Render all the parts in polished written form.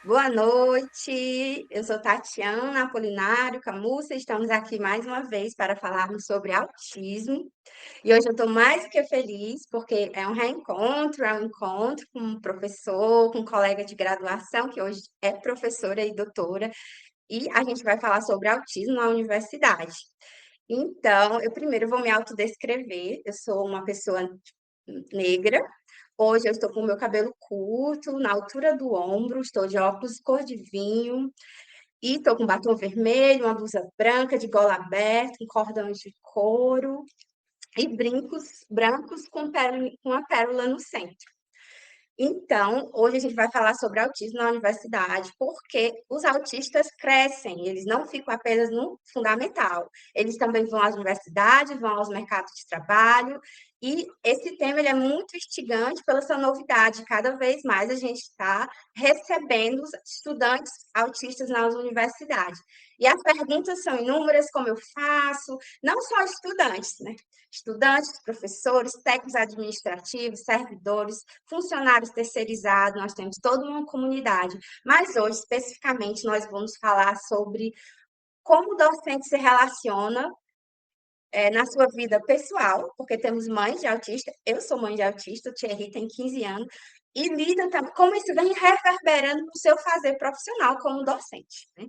Boa noite, eu sou Tatiana Apolinário Camussa, estamos aqui mais uma vez para falarmos sobre autismo. E hoje eu estou mais do que feliz, porque é um reencontro, é um encontro com um professor, com um colega de graduação, que hoje é professora e doutora, e a gente vai falar sobre autismo na universidade. Então, eu primeiro vou me autodescrever, eu sou uma pessoa negra. Hoje eu estou com o meu cabelo curto, na altura do ombro, estou de óculos cor de vinho e estou com batom vermelho, uma blusa branca de gola aberta, com cordões de couro e brincos brancos com a pérola no centro. Então, hoje a gente vai falar sobre autismo na universidade, porque os autistas crescem, eles não ficam apenas no fundamental, eles também vão às universidades, vão aos mercados de trabalho, e esse tema ele é muito instigante pela sua novidade, cada vez mais a gente está recebendo estudantes autistas nas universidades. E as perguntas são inúmeras, como eu faço, não só estudantes, né? Estudantes, professores, técnicos administrativos, servidores, funcionários terceirizados, nós temos toda uma comunidade. Mas hoje, especificamente, nós vamos falar sobre como o docente se relaciona na sua vida pessoal, porque temos mães de autista, eu sou mãe de autista, o Thierry tem 15 anos, e lida também, como isso vem reverberando no seu fazer profissional como docente, né?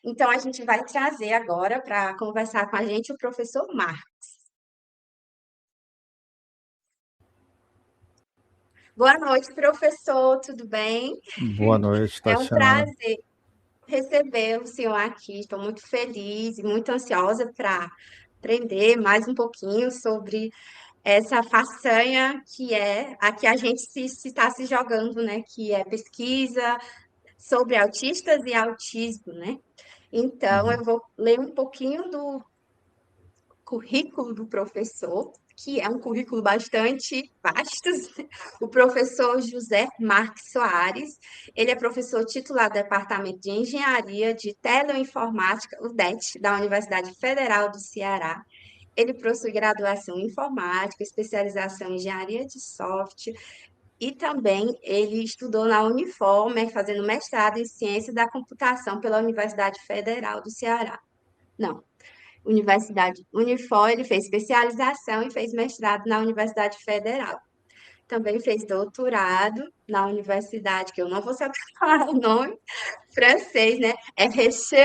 Então, a gente vai trazer agora para conversar com a gente o professor Marcos. Boa noite, professor, tudo bem? Boa noite, É um Tatiana. prazer receber o senhor aqui. Estou muito feliz e muito ansiosa para aprender mais um pouquinho sobre essa façanha que é a que a gente se está se jogando, né? Que é pesquisa sobre autistas e autismo, né? Então, eu vou ler um pouquinho do currículo do professor, que é um currículo bastante vasto. O professor José Marques Soares, ele é professor titular do Departamento de Engenharia de Teleinformática, o DET, da Universidade Federal do Ceará. Ele possui graduação em informática, especialização em engenharia de software, e também ele estudou na Unifor, fazendo mestrado em ciência da computação pela Universidade Federal do Ceará. Não, Universidade Unifor, ele fez especialização e fez mestrado na Universidade Federal. Também fez doutorado na universidade, que eu não vou saber falar o nome, francês, né? RC,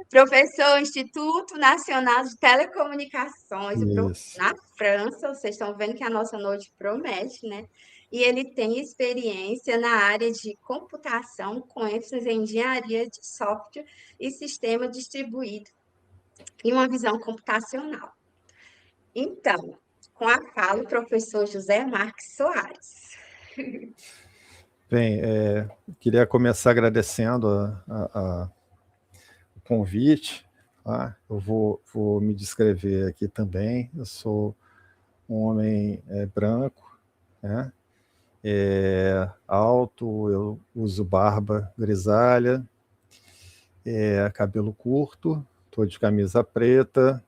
professor Instituto Nacional de Telecomunicações, Isso. na França. Vocês estão vendo que a nossa noite promete, né? E ele tem experiência na área de computação, com ênfase em engenharia de software e sistema distribuído, e uma visão computacional. Então, com a fala, o professor José Marques Soares. Bem, queria começar agradecendo o convite. Tá? Eu vou me descrever aqui também. Eu sou um homem branco, né? Alto, eu uso barba grisalha, cabelo curto, estou de camisa preta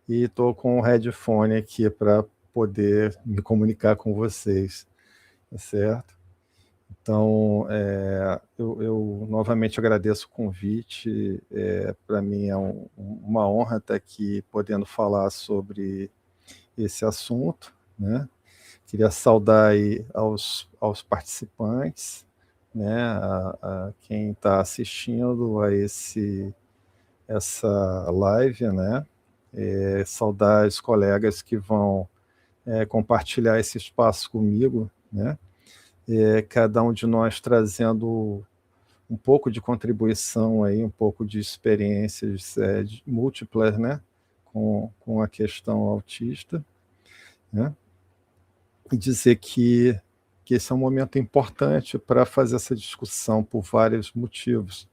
e estou com um headphone aqui para poder me comunicar com vocês, tá certo? Então, eu novamente agradeço o convite. Para mim é uma honra estar aqui podendo falar sobre esse assunto, né? Queria saudar aí aos participantes, né? A quem está assistindo a essa live, né? Saudar os colegas que vão compartilhar esse espaço comigo, né? Cada um de nós trazendo um pouco de contribuição aí, um pouco de experiências múltiplas, né? Com a questão autista, né? E dizer que esse é um momento importante para fazer essa discussão por vários motivos.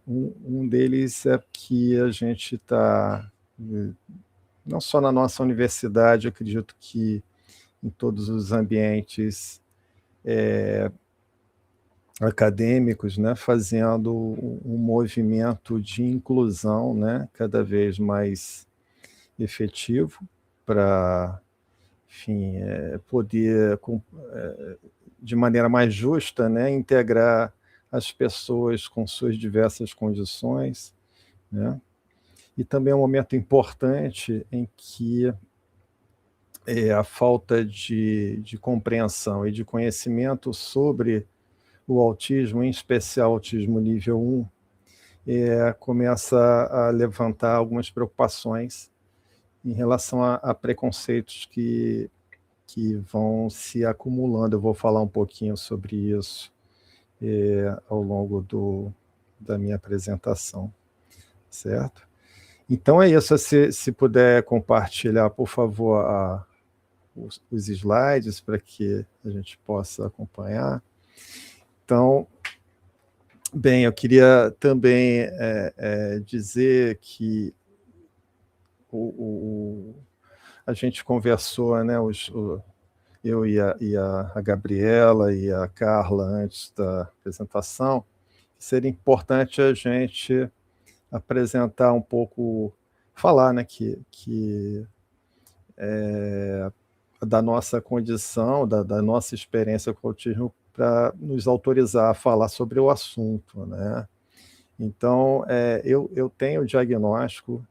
Um deles é que a gente está, não só na nossa universidade, acredito que em todos os ambientes acadêmicos, né, fazendo um movimento de inclusão, né, cada vez mais efetivo para, enfim, poder, de maneira mais justa, né, integrar as pessoas com suas diversas condições, né? E também é um momento importante em que a falta de compreensão e de conhecimento sobre o autismo, em especial autismo nível 1, começa a levantar algumas preocupações em relação a preconceitos que vão se acumulando. Eu vou falar um pouquinho sobre isso ao longo da minha apresentação, certo? Então é isso, se puder compartilhar, por favor, os slides para que a gente possa acompanhar. Então, bem, eu queria também dizer que a gente conversou, né, eu e a Gabriela e a Carla, antes da apresentação, seria importante a gente apresentar um pouco, falar, né, que da nossa condição, da nossa experiência com o autismo, para nos autorizar a falar sobre o assunto, né? Então, eu tenho diagnóstico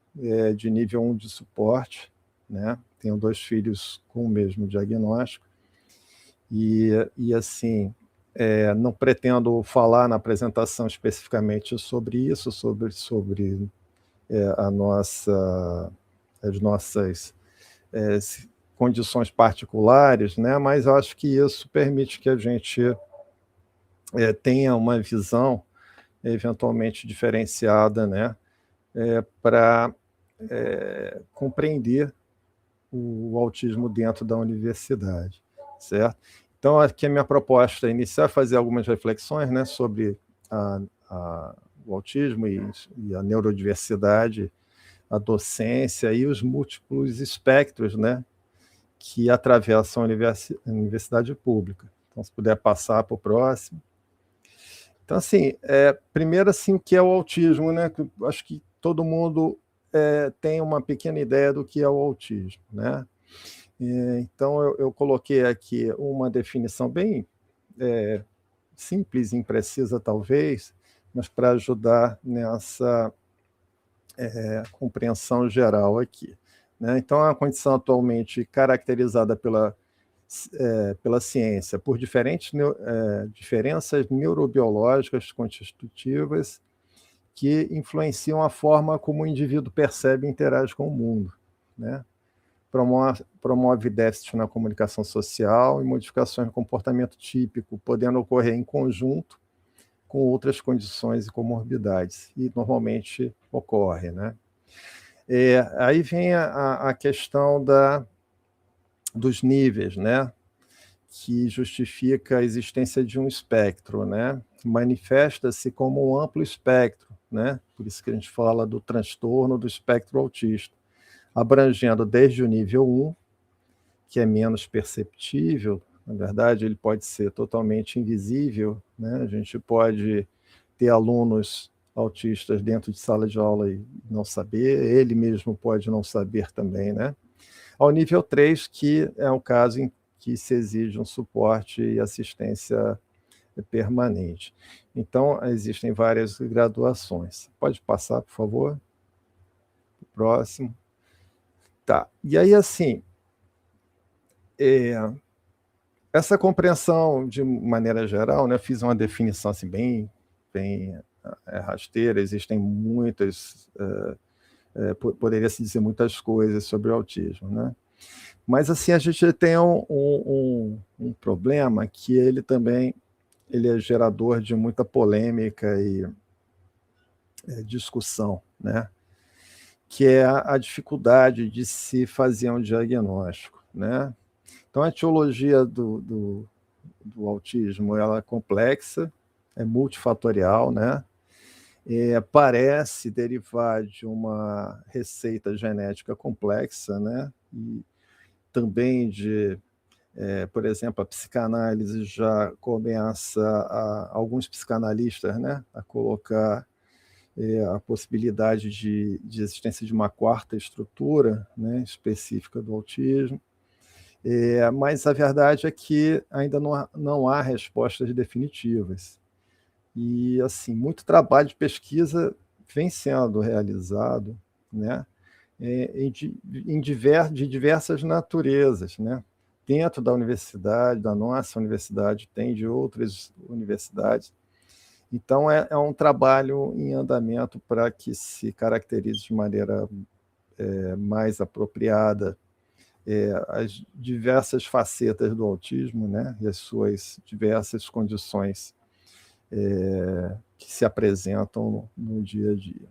de nível 1 de suporte, né? Tenho 2 filhos com o mesmo diagnóstico, e assim, não pretendo falar na apresentação especificamente sobre isso, sobre as nossas condições particulares, né? Mas eu acho que isso permite que a gente tenha uma visão eventualmente diferenciada, né? Para compreender o autismo dentro da universidade, certo? Então, aqui a minha proposta inicial é fazer algumas reflexões, né, sobre o autismo e a neurodiversidade, a docência e os múltiplos espectros, né, que atravessam a universidade pública. Então, se puder passar para o próximo. Então, assim, primeiro, assim, o que é o autismo, né? Acho que todo mundo tem uma pequena ideia do que é o autismo, né? Então, eu coloquei aqui uma definição bem simples e imprecisa, talvez, mas para ajudar nessa compreensão geral aqui, né? Então, é uma condição atualmente caracterizada pela ciência por diferenças neurobiológicas constitutivas que influenciam a forma como o indivíduo percebe e interage com o mundo, né? Promove déficit na comunicação social e modificações no comportamento típico, podendo ocorrer em conjunto com outras condições e comorbidades, e normalmente ocorre, né? Aí vem a questão dos níveis, né? Que justifica a existência de um espectro, né? Manifesta-se como um amplo espectro, né? Por isso que a gente fala do transtorno do espectro autista, abrangendo desde o nível 1, que é menos perceptível, na verdade, ele pode ser totalmente invisível, né? A gente pode ter alunos autistas dentro de sala de aula e não saber, ele mesmo pode não saber também, né? Ao nível 3, que é o caso em que se exige um suporte e assistência permanente. Então, existem várias graduações. Pode passar, por favor? Próximo. Tá. E aí, assim, essa compreensão, de maneira geral, né, fiz uma definição assim, bem rasteira, existem muitas, poderia se dizer muitas coisas sobre o autismo, né? Mas assim, a gente tem um problema que ele também ele é gerador de muita polêmica e discussão, né? Que é a dificuldade de se fazer um diagnóstico, né? Então, a etiologia do autismo ela é complexa, é multifatorial, né? Parece derivar de uma receita genética complexa, né? E também por exemplo, a psicanálise já começa, alguns psicanalistas, né, a colocar a possibilidade de existência de uma quarta estrutura, né, específica do autismo. Mas a verdade é que ainda não há respostas definitivas. E, assim, muito trabalho de pesquisa vem sendo realizado, né, de diversas naturezas, né? Dentro da universidade, da nossa universidade, tem de outras universidades. Então, é um trabalho em andamento para que se caracterize de maneira mais apropriada as diversas facetas do autismo, né, e as suas diversas condições que se apresentam no dia a dia.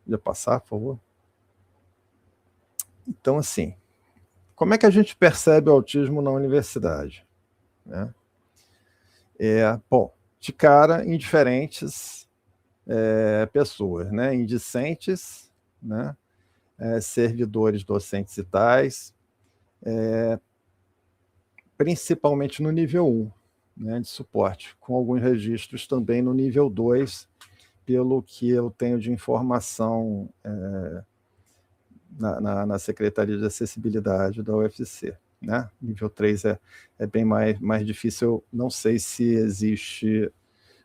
Podia passar, por favor? Então, assim, como é que a gente percebe o autismo na universidade, né? Bom, de cara, em diferentes pessoas, né? Indicentes, né? Servidores docentes e tais, principalmente no nível 1, né, de suporte, com alguns registros também no nível 2, pelo que eu tenho de informação na Secretaria de Acessibilidade da UFC. Né? Nível 3 é bem mais difícil, eu não sei se existe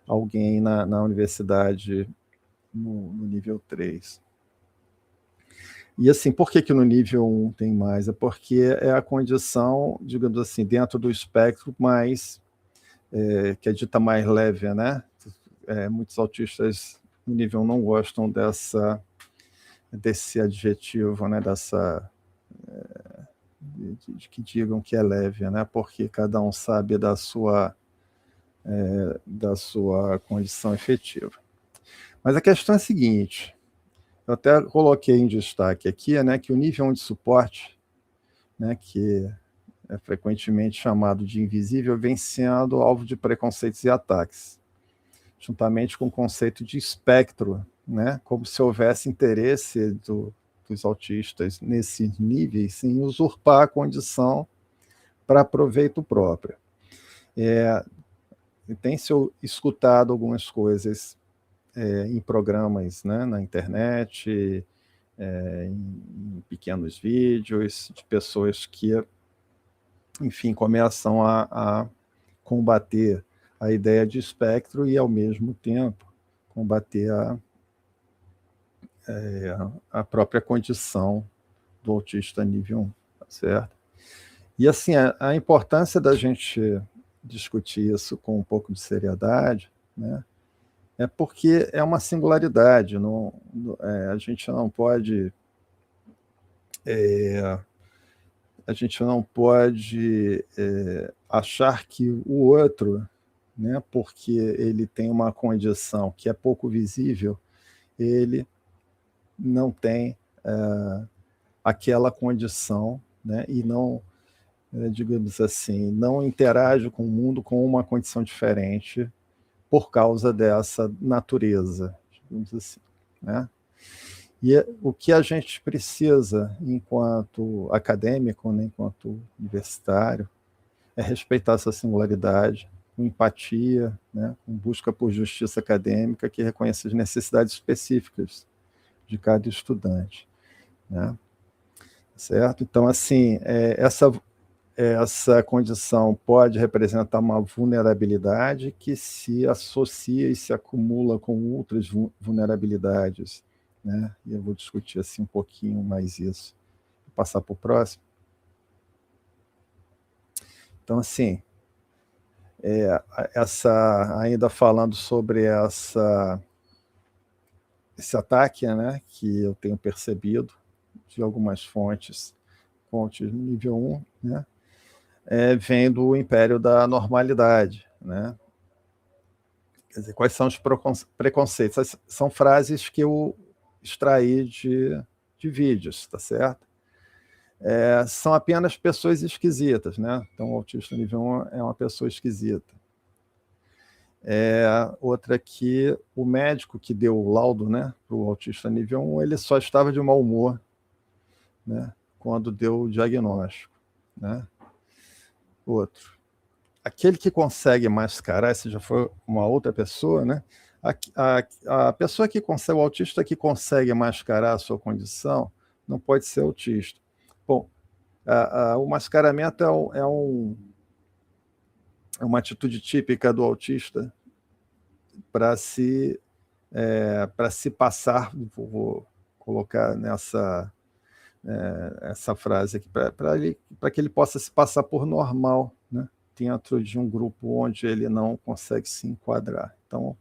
alguém na universidade no nível 3. E assim, por que no nível 1 tem mais? É porque é a condição, digamos assim, dentro do espectro mais, que é dita mais leve, né? Muitos autistas no nível 1 não gostam desse adjetivo, né? De que digam que é leve, né? Porque cada um sabe da sua condição efetiva. Mas a questão é a seguinte, eu até coloquei em destaque aqui, né, que o nível 1 de suporte, né, que é frequentemente chamado de invisível, vem sendo alvo de preconceitos e ataques, juntamente com o conceito de espectro, né, como se houvesse interesse dos autistas nesses níveis em usurpar a condição para proveito próprio. Tem-se escutado algumas coisas em programas, né, na internet, em pequenos vídeos, de pessoas que, enfim, começam a combater a ideia de espectro e, ao mesmo tempo, combater a própria condição do autista nível 1, tá certo? E, assim, a importância da gente discutir isso com um pouco de seriedade, né, é porque é uma singularidade, a gente não pode achar que o outro, né, porque ele tem uma condição que é pouco visível, ele não tem aquela condição, né, e não, digamos assim, não interage com o mundo com uma condição diferente por causa dessa natureza, digamos assim, né? E o que a gente precisa, enquanto acadêmico, né, enquanto universitário, é respeitar essa singularidade, com empatia, né, com busca por justiça acadêmica que reconheça as necessidades específicas de cada estudante, né? Certo? Então, assim, essa condição pode representar uma vulnerabilidade que se associa e se acumula com outras vulnerabilidades, né? E eu vou discutir assim um pouquinho mais isso passar para o próximo. Então, assim, ainda falando sobre esse ataque, né, que eu tenho percebido de algumas fontes com autismo nível 1, né, vem do império da normalidade, né? Quer dizer, quais são os preconceitos? Essas são frases que eu extraí de vídeos, tá certo? São apenas pessoas esquisitas, né? Então, o autista nível 1 é uma pessoa esquisita. Outra que o médico que deu o laudo, né, para o autista nível 1, ele só estava de mau humor, né, quando deu o diagnóstico, né? Outro. Aquele que consegue mascarar, se já for uma outra pessoa, né? A pessoa que consegue, o autista que consegue mascarar a sua condição, não pode ser autista. Bom, o mascaramento é uma atitude típica do autista para se passar, vou colocar essa frase aqui, para que ele possa se passar por normal, né, dentro de um grupo onde ele não consegue se enquadrar. Então,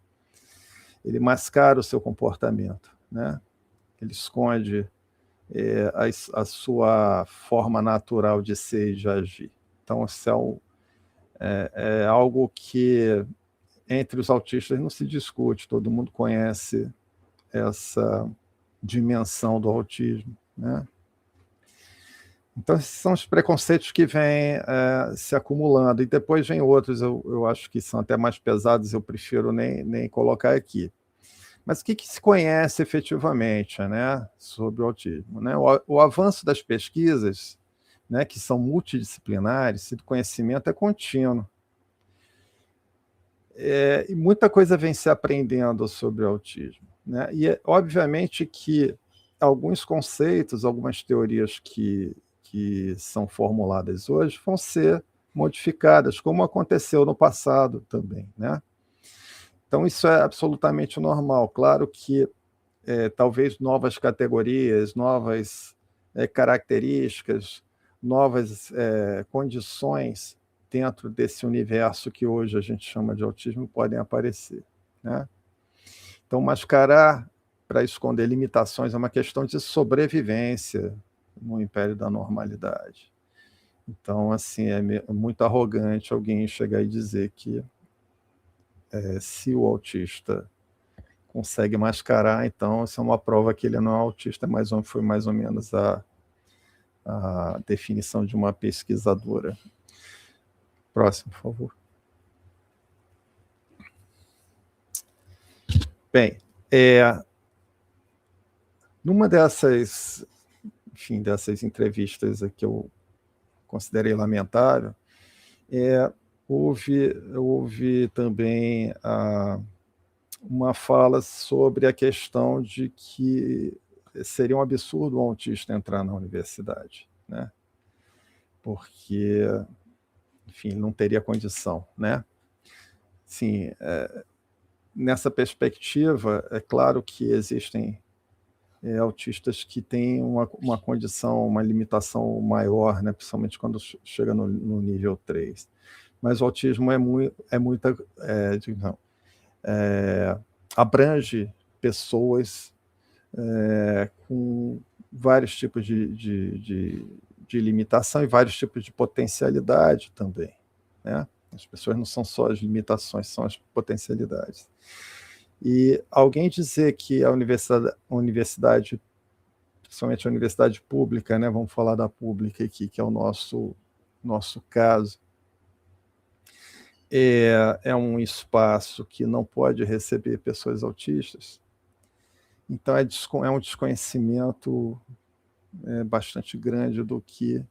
ele mascara o seu comportamento, né? Ele esconde a sua forma natural de ser e de agir. Então, isso é algo que entre os autistas não se discute, todo mundo conhece essa dimensão do autismo, né? Então, esses são os preconceitos que vêm se acumulando, e depois vem outros, eu acho que são até mais pesados, eu prefiro nem colocar aqui. Mas o que se conhece efetivamente, né, sobre o autismo? Né? O avanço das pesquisas, né, que são multidisciplinares, o conhecimento é contínuo. E muita coisa vem se aprendendo sobre o autismo, né? E obviamente que alguns conceitos, algumas teorias que são formuladas hoje vão ser modificadas, como aconteceu no passado também, né? Então, isso é absolutamente normal. Claro que talvez novas categorias, novas características, novas condições dentro desse universo que hoje a gente chama de autismo podem aparecer, né? Então, mascarar para esconder limitações é uma questão de sobrevivência no império da normalidade. Então, assim, é muito arrogante alguém chegar e dizer que se o autista consegue mascarar, então isso é uma prova que ele não é autista, mas foi mais ou menos a definição de uma pesquisadora. Próximo, por favor. Bem, numa dessas entrevistas que eu considerei lamentável, houve também uma fala sobre a questão de que seria um absurdo um autista entrar na universidade, né? Porque, enfim, não teria condição, né? Sim, nessa perspectiva, é claro que existem autistas que têm uma condição, uma limitação maior, né, principalmente quando chega no nível 3. Mas o autismo abrange pessoas com vários tipos de limitação e vários tipos de potencialidade também, né? As pessoas não são só as limitações, são as potencialidades. E alguém dizer que a universidade, principalmente a universidade pública, né, vamos falar da pública aqui, que é o nosso caso, é um espaço que não pode receber pessoas autistas, então é um desconhecimento bastante grande do que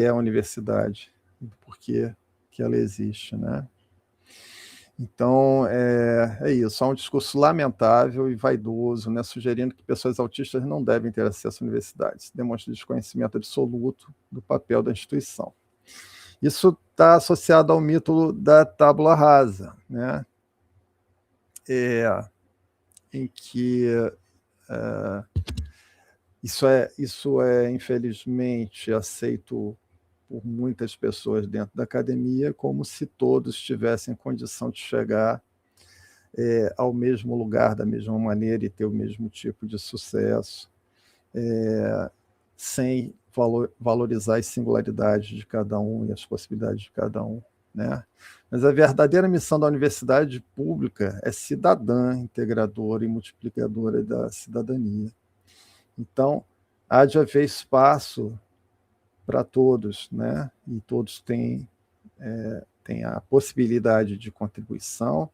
é a universidade, do porquê que ela existe, né? Então, é isso, há um discurso lamentável e vaidoso, né, sugerindo que pessoas autistas não devem ter acesso à universidade. Isso demonstra desconhecimento absoluto do papel da instituição. Isso está associado ao mito da tábula rasa, né? Em que Isso é infelizmente aceito por muitas pessoas dentro da academia como se todos tivessem condição de chegar ao mesmo lugar da mesma maneira e ter o mesmo tipo de sucesso, sem valorizar as singularidades de cada um e as possibilidades de cada um, né? Mas a verdadeira missão da universidade pública é cidadã, integradora e multiplicadora da cidadania. Então, há de haver espaço para todos, né? E todos têm a possibilidade de contribuição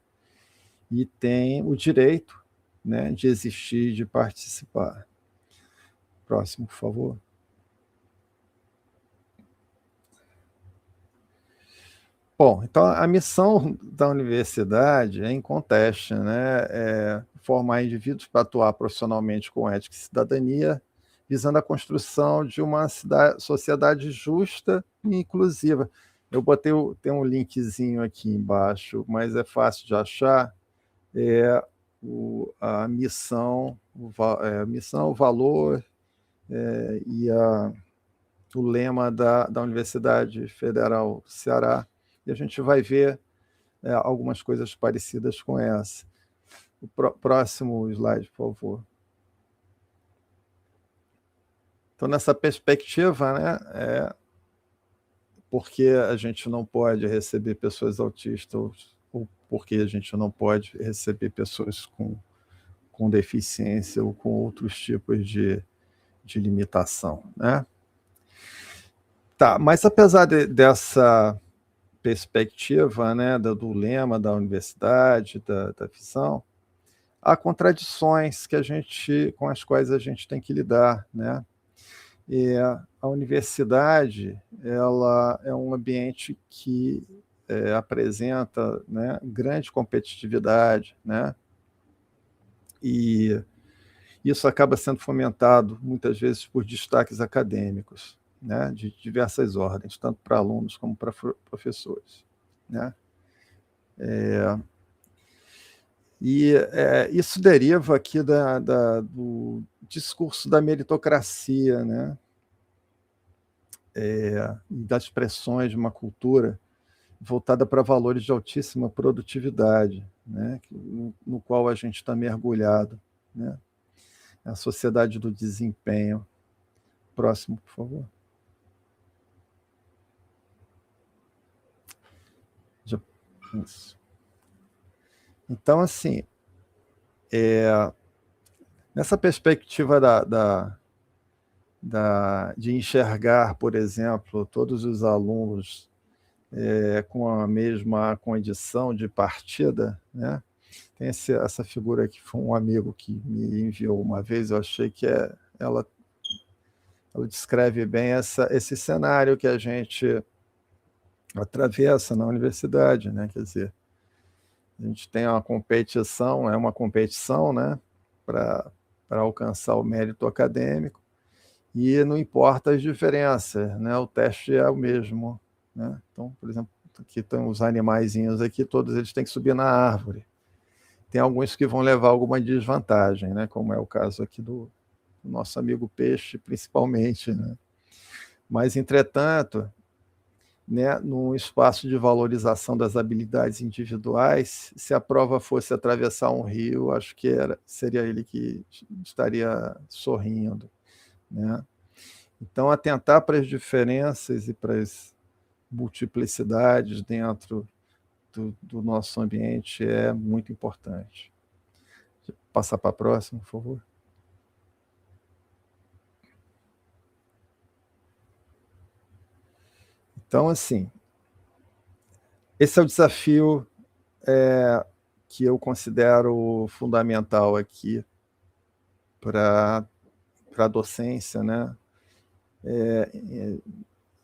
e têm o direito, né, de existir, de participar. Próximo, por favor. Bom, então a missão da universidade é inconteste, né? É formar indivíduos para atuar profissionalmente com ética e cidadania, visando a construção de uma sociedade justa e inclusiva. Eu botei tem um linkzinho aqui embaixo, mas é fácil de achar. É a missão, o valor e o lema da Universidade Federal do Ceará. E a gente vai ver algumas coisas parecidas com essa. O próximo slide, por favor. Então, nessa perspectiva, né, porque a gente não pode receber pessoas autistas ou porque a gente não pode receber pessoas com deficiência ou com outros tipos de limitação, né? Tá, mas apesar dessa perspectiva, né, do lema da universidade, da visão, há contradições com as quais a gente tem que lidar, né? E a universidade, ela é um ambiente que apresenta, né, grande competitividade, né? E isso acaba sendo fomentado muitas vezes por destaques acadêmicos, né, de diversas ordens, tanto para alunos como para professores, né? Isso deriva aqui do discurso da meritocracia, né? Das pressões de uma cultura voltada para valores de altíssima produtividade, né? no qual a gente está mergulhado, né? A sociedade do desempenho. Próximo, por favor. Isso. Então, assim, nessa perspectiva de enxergar, por exemplo, todos os alunos com a mesma condição de partida, né? Tem essa figura aqui, foi um amigo que me enviou uma vez, eu achei que ela descreve bem esse cenário que a gente atravessa na universidade, né? Quer dizer, a gente tem uma competição, né, para alcançar o mérito acadêmico, e não importa as diferenças, né? O teste é o mesmo, né? Então, por exemplo, aqui estão os animaizinhos aqui, todos eles têm que subir na árvore. Tem alguns que vão levar alguma desvantagem, né? Como é o caso aqui do nosso amigo peixe, principalmente, né? Mas, entretanto, né, num espaço de valorização das habilidades individuais, se a prova fosse atravessar um rio, acho que seria ele que estaria sorrindo, né? Então, atentar para as diferenças e para as multiplicidades dentro do nosso ambiente é muito importante. Passar para a próxima, por favor. Então, assim, esse é o desafio que eu considero fundamental aqui para a docência, né?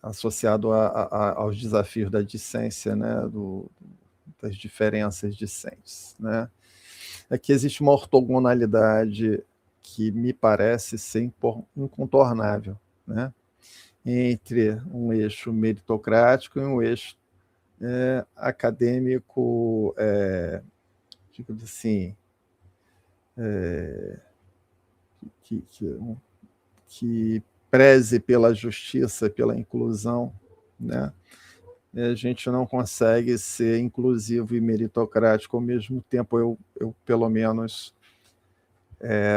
Associado aos desafios da discência, né? Das diferenças discentes, né? É que existe uma ortogonalidade que me parece ser incontornável, né? Entre um eixo meritocrático e um eixo acadêmico, digamos assim, que preze pela justiça, pela inclusão, né? A gente não consegue ser inclusivo e meritocrático ao mesmo tempo. Eu pelo menos,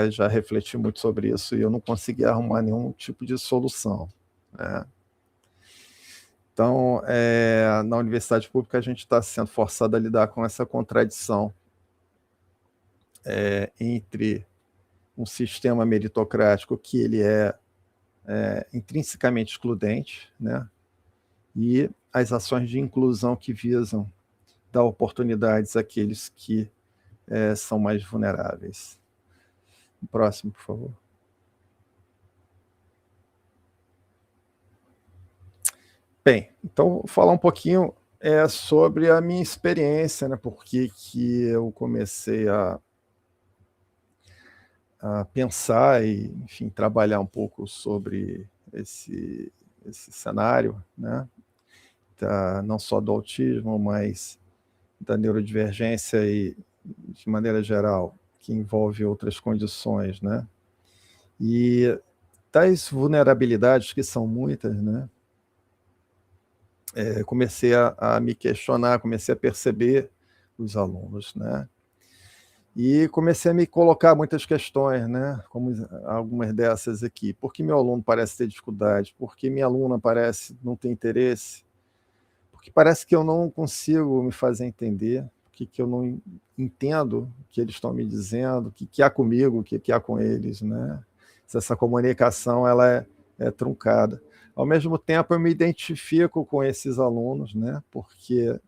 já refleti muito sobre isso e eu não consegui arrumar nenhum tipo de solução, né? Então, na universidade pública, a gente está sendo forçado a lidar com essa contradição entre um sistema meritocrático que ele é intrinsecamente excludente, né? E as ações de inclusão que visam dar oportunidades àqueles que são mais vulneráveis. Próximo, por favor. Bem, então vou falar um pouquinho sobre a minha experiência, né? Por que eu comecei a pensar e, enfim, trabalhar um pouco sobre esse cenário, né? Não só do autismo, mas da neurodivergência e, de maneira geral, que envolve outras condições, né? E tais vulnerabilidades, que são muitas, né? Comecei a me questionar, comecei a perceber os alunos, né? E comecei a me colocar muitas questões, né? Como algumas dessas aqui. Por que meu aluno parece ter dificuldade? Por que minha aluna parece não ter interesse? Porque parece que eu não consigo me fazer entender, que eu não entendo o que eles estão me dizendo, o que há comigo, o que há com eles, né? Se essa comunicação ela é truncada. Ao mesmo tempo, eu me identifico com esses alunos, né? Porque,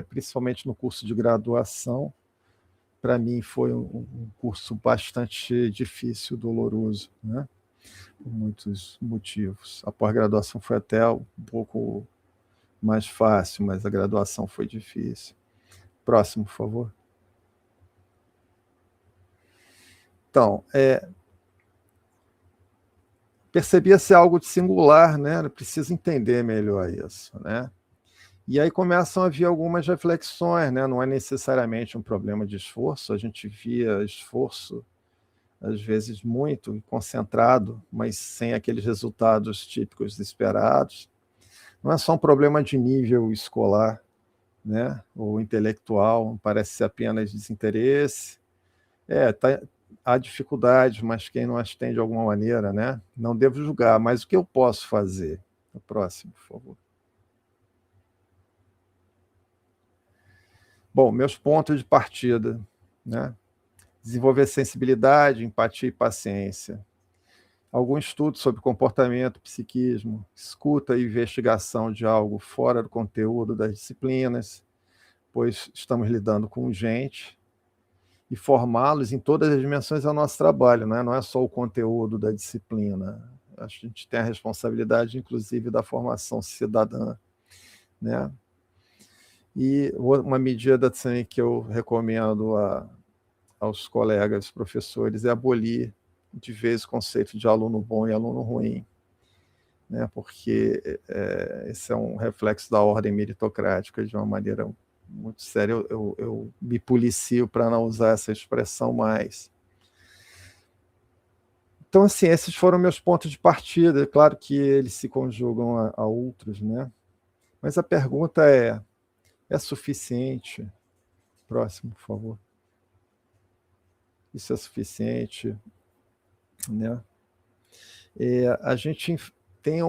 principalmente no curso de graduação, para mim foi um curso bastante difícil, doloroso, né? Por muitos motivos. A pós-graduação foi até um pouco mais fácil, mas a graduação foi difícil. Próximo, por favor. Então, percebia-se algo de singular, né? Eu preciso entender melhor isso, né? E aí começam a vir algumas reflexões, né? Não é necessariamente um problema de esforço, a gente via esforço, às vezes muito concentrado, mas sem aqueles resultados típicos esperados. Não é só um problema de nível escolar, né? Ou intelectual, parece ser apenas desinteresse. Há dificuldades, mas quem não as tem de alguma maneira, né? Não devo julgar, mas o que eu posso fazer? O próximo, por favor. Bom, meus pontos de partida, né? Desenvolver sensibilidade, empatia e paciência. Algum estudo sobre comportamento, psiquismo, escuta e investigação de algo fora do conteúdo das disciplinas, pois estamos lidando com gente, e formá-los em todas as dimensões é o nosso trabalho, né? Não é só o conteúdo da disciplina. A gente tem a responsabilidade, inclusive, da formação cidadã, né? E uma medida também que eu recomendo aos colegas professores é abolir de vez o conceito de aluno bom e aluno ruim, né? Porque esse é um reflexo da ordem meritocrática de uma maneira muito séria. Eu me policio para não usar essa expressão mais. Então, assim, esses foram meus pontos de partida. É claro que eles se conjugam a outros, né? Mas a pergunta é suficiente? Próximo, por favor. Isso é suficiente, né? A gente tem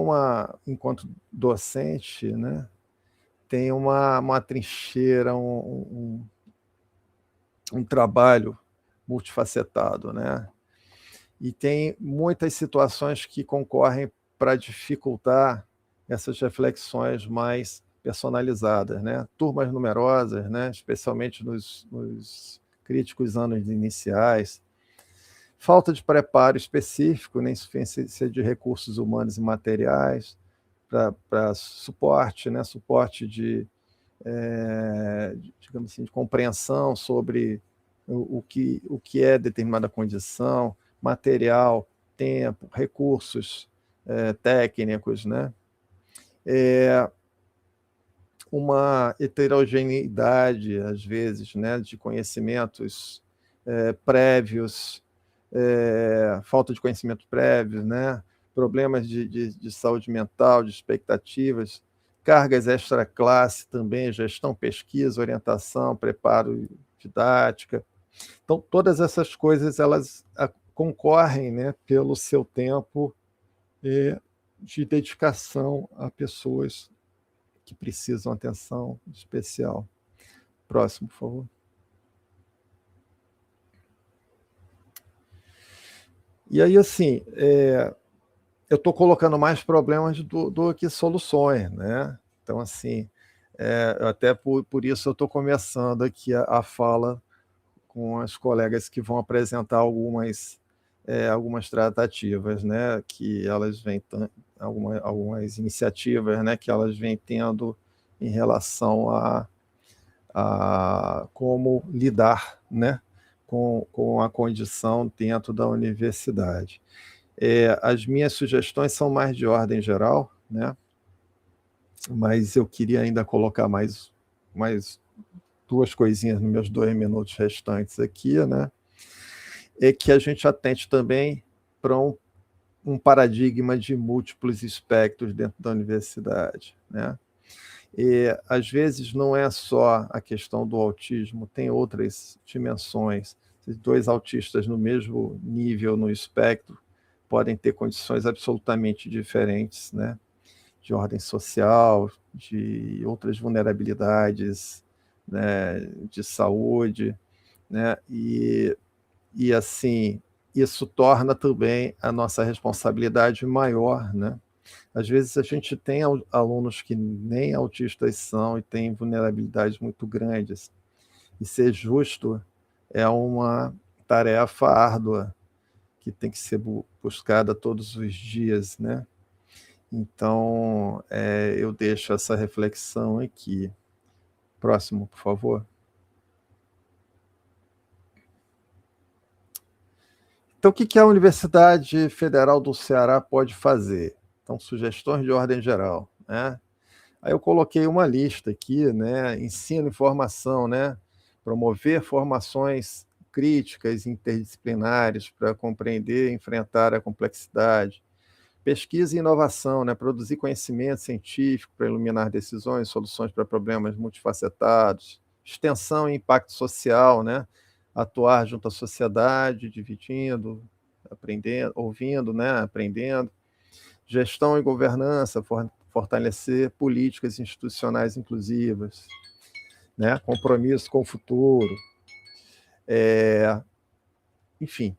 enquanto docente, né? Tem uma trincheira, um trabalho multifacetado, né? E tem muitas situações que concorrem para dificultar essas reflexões mais personalizadas, né? Turmas numerosas, né? Especialmente nos críticos anos iniciais, falta de preparo específico, nem insuficiência de recursos humanos e materiais para suporte, né? Suporte digamos assim, de compreensão sobre o que é determinada condição, material, tempo, recursos técnicos, né? Uma heterogeneidade, às vezes, né, de conhecimentos prévios, falta de conhecimento prévio, né? Problemas de saúde mental, de expectativas, cargas extra-classe também, gestão, pesquisa, orientação, preparo didática. Então, todas essas coisas elas concorrem, né, pelo seu tempo de dedicação a pessoas que precisam de atenção especial. Próximo, por favor. E aí, assim, eu estou colocando mais problemas do que soluções, né? Então, assim, até por isso eu estou começando aqui a fala com as colegas que vão apresentar algumas tratativas, né? Que elas vêm algumas iniciativas, né? Que elas vêm tendo em relação a como lidar, né? Com a condição dentro da universidade. As minhas sugestões são mais de ordem geral, né? Mas eu queria ainda colocar mais duas coisinhas nos meus 2 minutos restantes aqui, né? É que a gente atente também para um paradigma de múltiplos espectros dentro da universidade, né? E, às vezes, não é só a questão do autismo, tem outras dimensões. 2 autistas no mesmo nível no espectro podem ter condições absolutamente diferentes, né? De ordem social, de outras vulnerabilidades, né? De saúde, né? E assim, isso torna também a nossa responsabilidade maior, né? Às vezes a gente tem alunos que nem autistas são e têm vulnerabilidades muito grandes. E ser justo é uma tarefa árdua que tem que ser buscada todos os dias, né? Então, eu deixo essa reflexão aqui. Próximo, por favor. Então, o que a Universidade Federal do Ceará pode fazer? Então, sugestões de ordem geral, né? Aí eu coloquei uma lista aqui, né? Ensino e formação, né? Promover formações críticas, interdisciplinares para compreender e enfrentar a complexidade. Pesquisa e inovação, né? Produzir conhecimento científico para iluminar decisões, soluções para problemas multifacetados. Extensão e impacto social, né? Atuar junto à sociedade, dividindo, aprendendo, ouvindo, né? Aprendendo. Gestão e governança, fortalecer políticas institucionais inclusivas, né? Compromisso com o futuro. Enfim,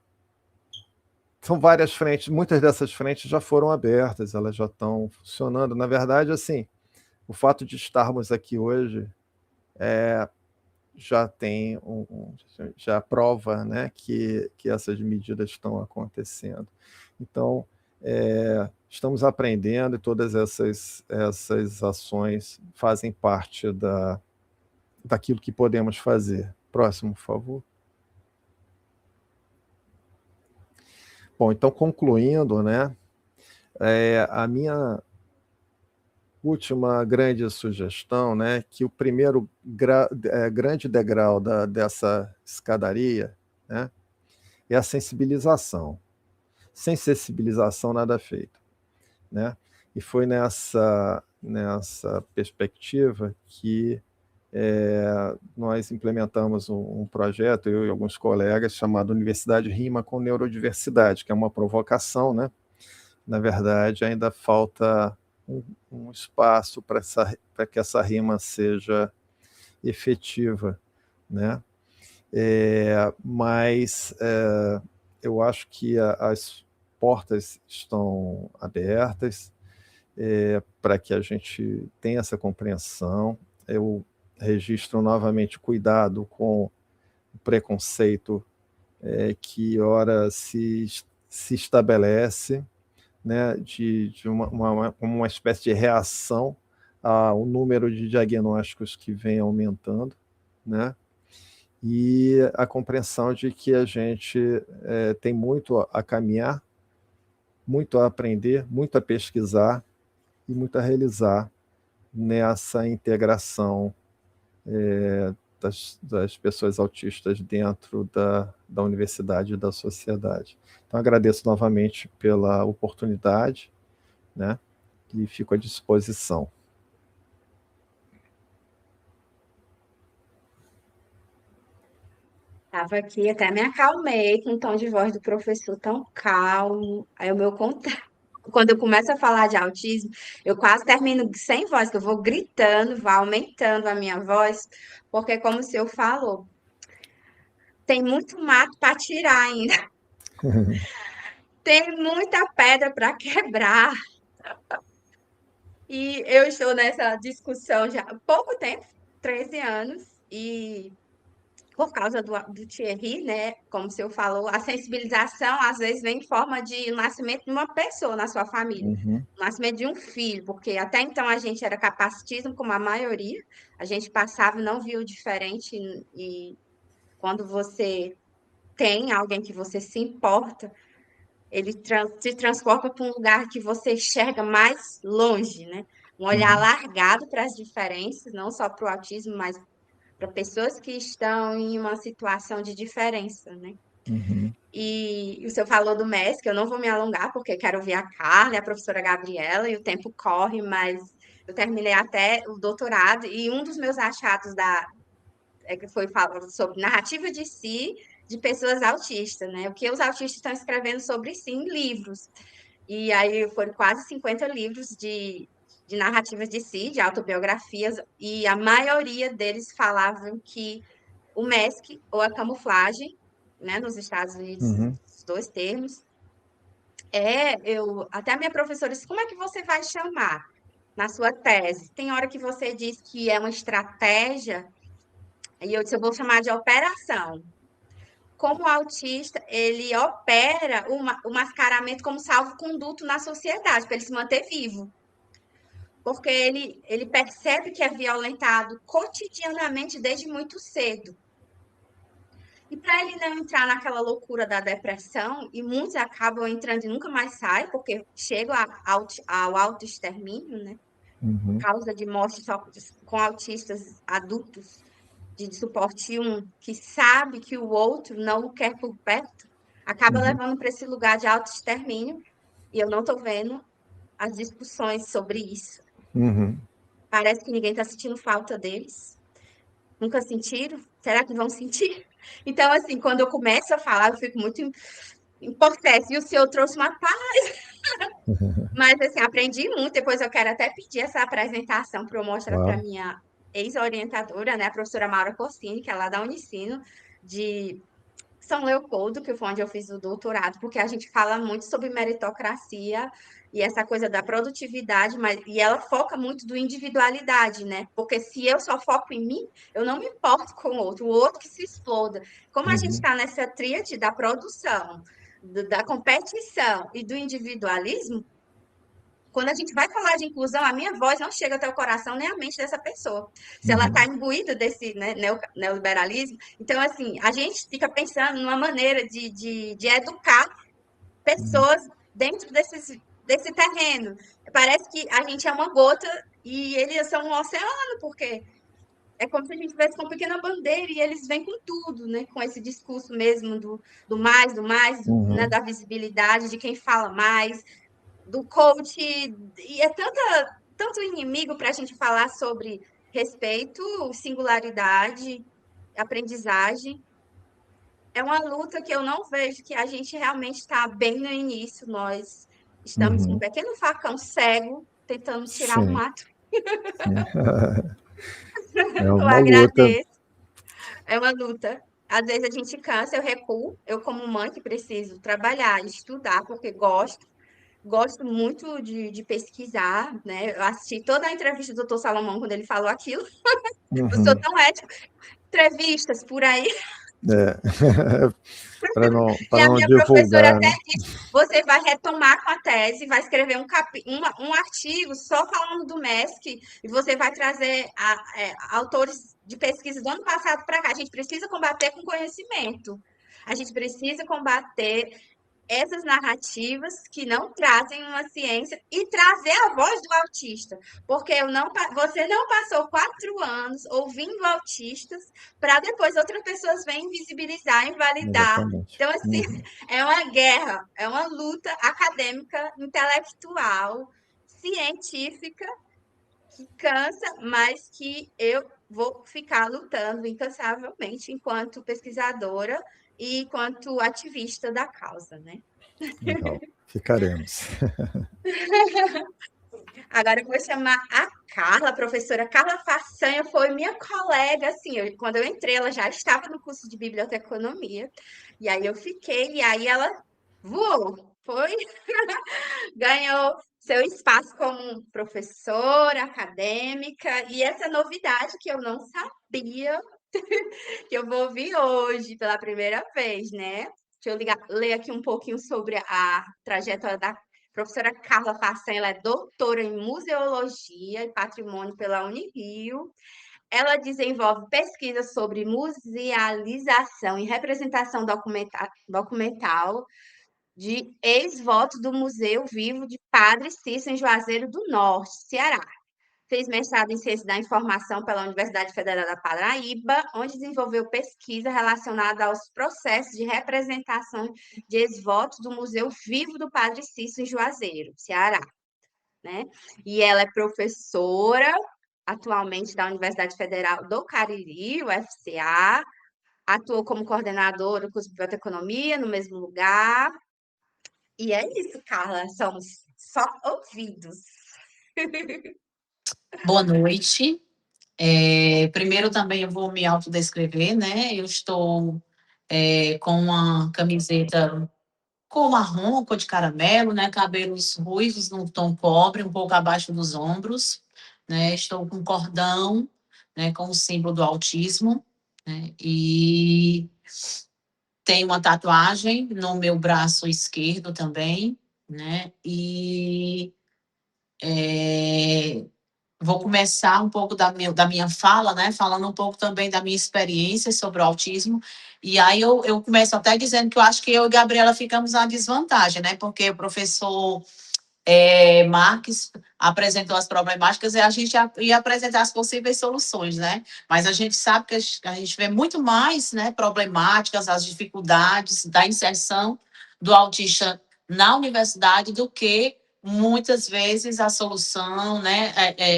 são várias frentes, muitas dessas frentes já foram abertas, elas já estão funcionando. Na verdade, assim, o fato de estarmos aqui hoje já tem já prova, né, que essas medidas estão acontecendo. Então, estamos aprendendo e todas essas ações fazem parte daquilo que podemos fazer. Próximo, por favor. Bom, então, concluindo, né, a minha última grande sugestão, né, que o primeiro grande degrau dessa escadaria, né, é a sensibilização. Sem sensibilização, nada feito, né? E foi nessa perspectiva que nós implementamos um projeto, eu e alguns colegas, chamado Universidade Rima com Neurodiversidade, que é uma provocação, né? Na verdade, ainda falta um espaço para que essa rima seja efetiva, né? Mas eu acho que as portas estão abertas para que a gente tenha essa compreensão. Eu registro novamente cuidado com o preconceito que ora se estabelece, né, de uma espécie de reação ao número de diagnósticos que vem aumentando, né? E a compreensão de que a gente tem muito a caminhar, muito a aprender, muito a pesquisar e muito a realizar nessa integração das pessoas autistas dentro da universidade e da sociedade. Então, agradeço novamente pela oportunidade, né? E fico à disposição. Estava aqui, até me acalmei com o tom de voz do professor tão calmo. Aí o meu contato. Quando eu começo a falar de autismo, eu quase termino sem voz, que eu vou gritando, vai aumentando a minha voz, porque como o senhor falou, tem muito mato para tirar ainda, tem muita pedra para quebrar. E eu estou nessa discussão já há pouco tempo, 13 anos, e por causa do Thierry, né? Como o senhor falou, a sensibilização às vezes vem em forma de nascimento de uma pessoa na sua família, Uhum, o nascimento de um filho, porque até então a gente era capacitismo, como a maioria, a gente passava e não via o diferente, e quando você tem alguém que você se importa, ele se transporta para um lugar que você enxerga mais longe, né? Um olhar uhum, alargado para as diferenças, não só para o autismo, mas para pessoas que estão em uma situação de diferença, né? uhum, E o senhor falou do MES, que eu não vou me alongar, porque quero ouvir a Carla e a professora Gabriela, e o tempo corre, mas eu terminei até o doutorado, e um dos meus achados que foi falando sobre narrativa de si de pessoas autistas, né? O que os autistas estão escrevendo sobre si em livros. E aí foram quase 50 livros de narrativas de si, de autobiografias, e a maioria deles falavam que o MESC, ou a camuflagem, né, nos Estados Unidos, uhum, os dois termos, até a minha professora disse, como é que você vai chamar na sua tese? Tem hora que você diz que é uma estratégia, e eu disse, eu vou chamar de operação. Como autista, ele opera o mascaramento como salvo-conduto na sociedade, para ele se manter vivo. Porque ele percebe que é violentado cotidianamente desde muito cedo. E para ele não entrar naquela loucura da depressão, e muitos acabam entrando e nunca mais saem, porque chegam ao autoextermínio, né? uhum, Causa de morte só com autistas adultos de suporte 1, que sabe que o outro não o quer por perto, acaba uhum, levando para esse lugar de autoextermínio, e eu não estou vendo as discussões sobre isso. uhum. Parece que ninguém está sentindo falta deles. Nunca sentiram? Será que vão sentir? Então, assim, quando eu começo a falar, eu fico muito importante. E o senhor trouxe uma paz. Mas, assim, aprendi muito. Depois eu quero até pedir essa apresentação para eu mostrar para Claro. minha ex-orientadora, né, a professora Maura Corsini, que é lá da Unicino, de São Leopoldo, que foi onde eu fiz o doutorado, porque a gente fala muito sobre meritocracia e essa coisa da produtividade, e ela foca muito do individualidade, né? Porque se eu só foco em mim, eu não me importo com o outro que se exploda. Como a gente Uhum, está nessa tríade da produção, da competição e do individualismo, quando a gente vai falar de inclusão, a minha voz não chega até o coração nem a mente dessa pessoa. Se ela está uhum, imbuída desse, né, neoliberalismo, então, assim, a gente fica pensando numa maneira de educar uhum, pessoas dentro desse terreno. Parece que a gente é uma gota e eles são um oceano, porque é como se a gente tivesse com uma pequena bandeira e eles vêm com tudo, né? Com esse discurso mesmo do mais, né? uhum, Da visibilidade, de quem fala mais, do coach, e é tanto inimigo para a gente falar sobre respeito, singularidade, aprendizagem. É uma luta que eu não vejo que a gente realmente está bem no início. Nós estamos com um uhum. pequeno facão cego tentando tirar o Sim, mato. sim. É Eu uma luta. agradeço. É uma luta. Às vezes a gente cansa, eu recuo. Eu, como mãe, que preciso trabalhar, estudar, porque gosto muito de pesquisar, né? Eu assisti toda a entrevista do doutor Salomão quando ele falou aquilo. Eu sou Uhum. tão ética. Entrevistas por aí. É. E Para a não minha professora divulgar, até né? disse: você vai retomar com a tese, vai escrever um artigo só falando do MESC, e você vai trazer autores de pesquisa do ano passado para cá. A gente precisa combater com conhecimento. A gente precisa combater essas narrativas que não trazem uma ciência e trazer a voz do autista, porque você não passou 4 anos ouvindo autistas para depois outras pessoas virem visibilizar, invalidar. Exatamente. Então, assim, é uma guerra, é uma luta acadêmica, intelectual, científica, que cansa, mas que eu vou ficar lutando incansavelmente enquanto pesquisadora e enquanto ativista da causa, né? Legal. Ficaremos. Agora eu vou chamar a Carla, a professora Carla Façanha, foi minha colega, assim, quando eu entrei, ela já estava no curso de biblioteconomia, e aí eu fiquei, e aí ela voou, foi, ganhou seu espaço como professora acadêmica, e essa novidade que eu não sabia, que eu vou ouvir hoje pela primeira vez, né? Deixa eu ler aqui um pouquinho sobre a trajetória da professora Carla Façanha. Ela é doutora em Museologia e Patrimônio pela Unirio. Ela desenvolve pesquisas sobre musealização e representação documental de ex-votos do Museu Vivo de Padre Cícero, em Juazeiro do Norte, Ceará. Fez mestrado em Ciência da Informação pela Universidade Federal da Paraíba, onde desenvolveu pesquisa relacionada aos processos de representação de ex-votos do Museu Vivo do Padre Cícero, em Juazeiro, Ceará. Né? E ela é professora, atualmente, da Universidade Federal do Cariri, UFCA, atuou como coordenadora do curso de Biblioteconomia, no mesmo lugar. E é isso, Carla, somos só ouvidos. Boa noite. Primeiro também eu vou me autodescrever, né? Eu estou com uma camiseta cor marrom, cor de caramelo, né? Cabelos ruivos no tom cobre, um pouco abaixo dos ombros, né? Estou com cordão, né? Com o símbolo do autismo, né? E tenho uma tatuagem no meu braço esquerdo também, né? Vou começar um pouco da minha fala, né? Falando um pouco também da minha experiência sobre o autismo. E aí eu começo até dizendo que eu acho que eu e Gabriela ficamos na desvantagem, né? Porque o professor Marques apresentou as problemáticas e a gente ia apresentar as possíveis soluções, né? Mas a gente sabe que a gente vê muito mais, né, problemáticas, as dificuldades da inserção do autista na universidade do que muitas vezes a solução, né,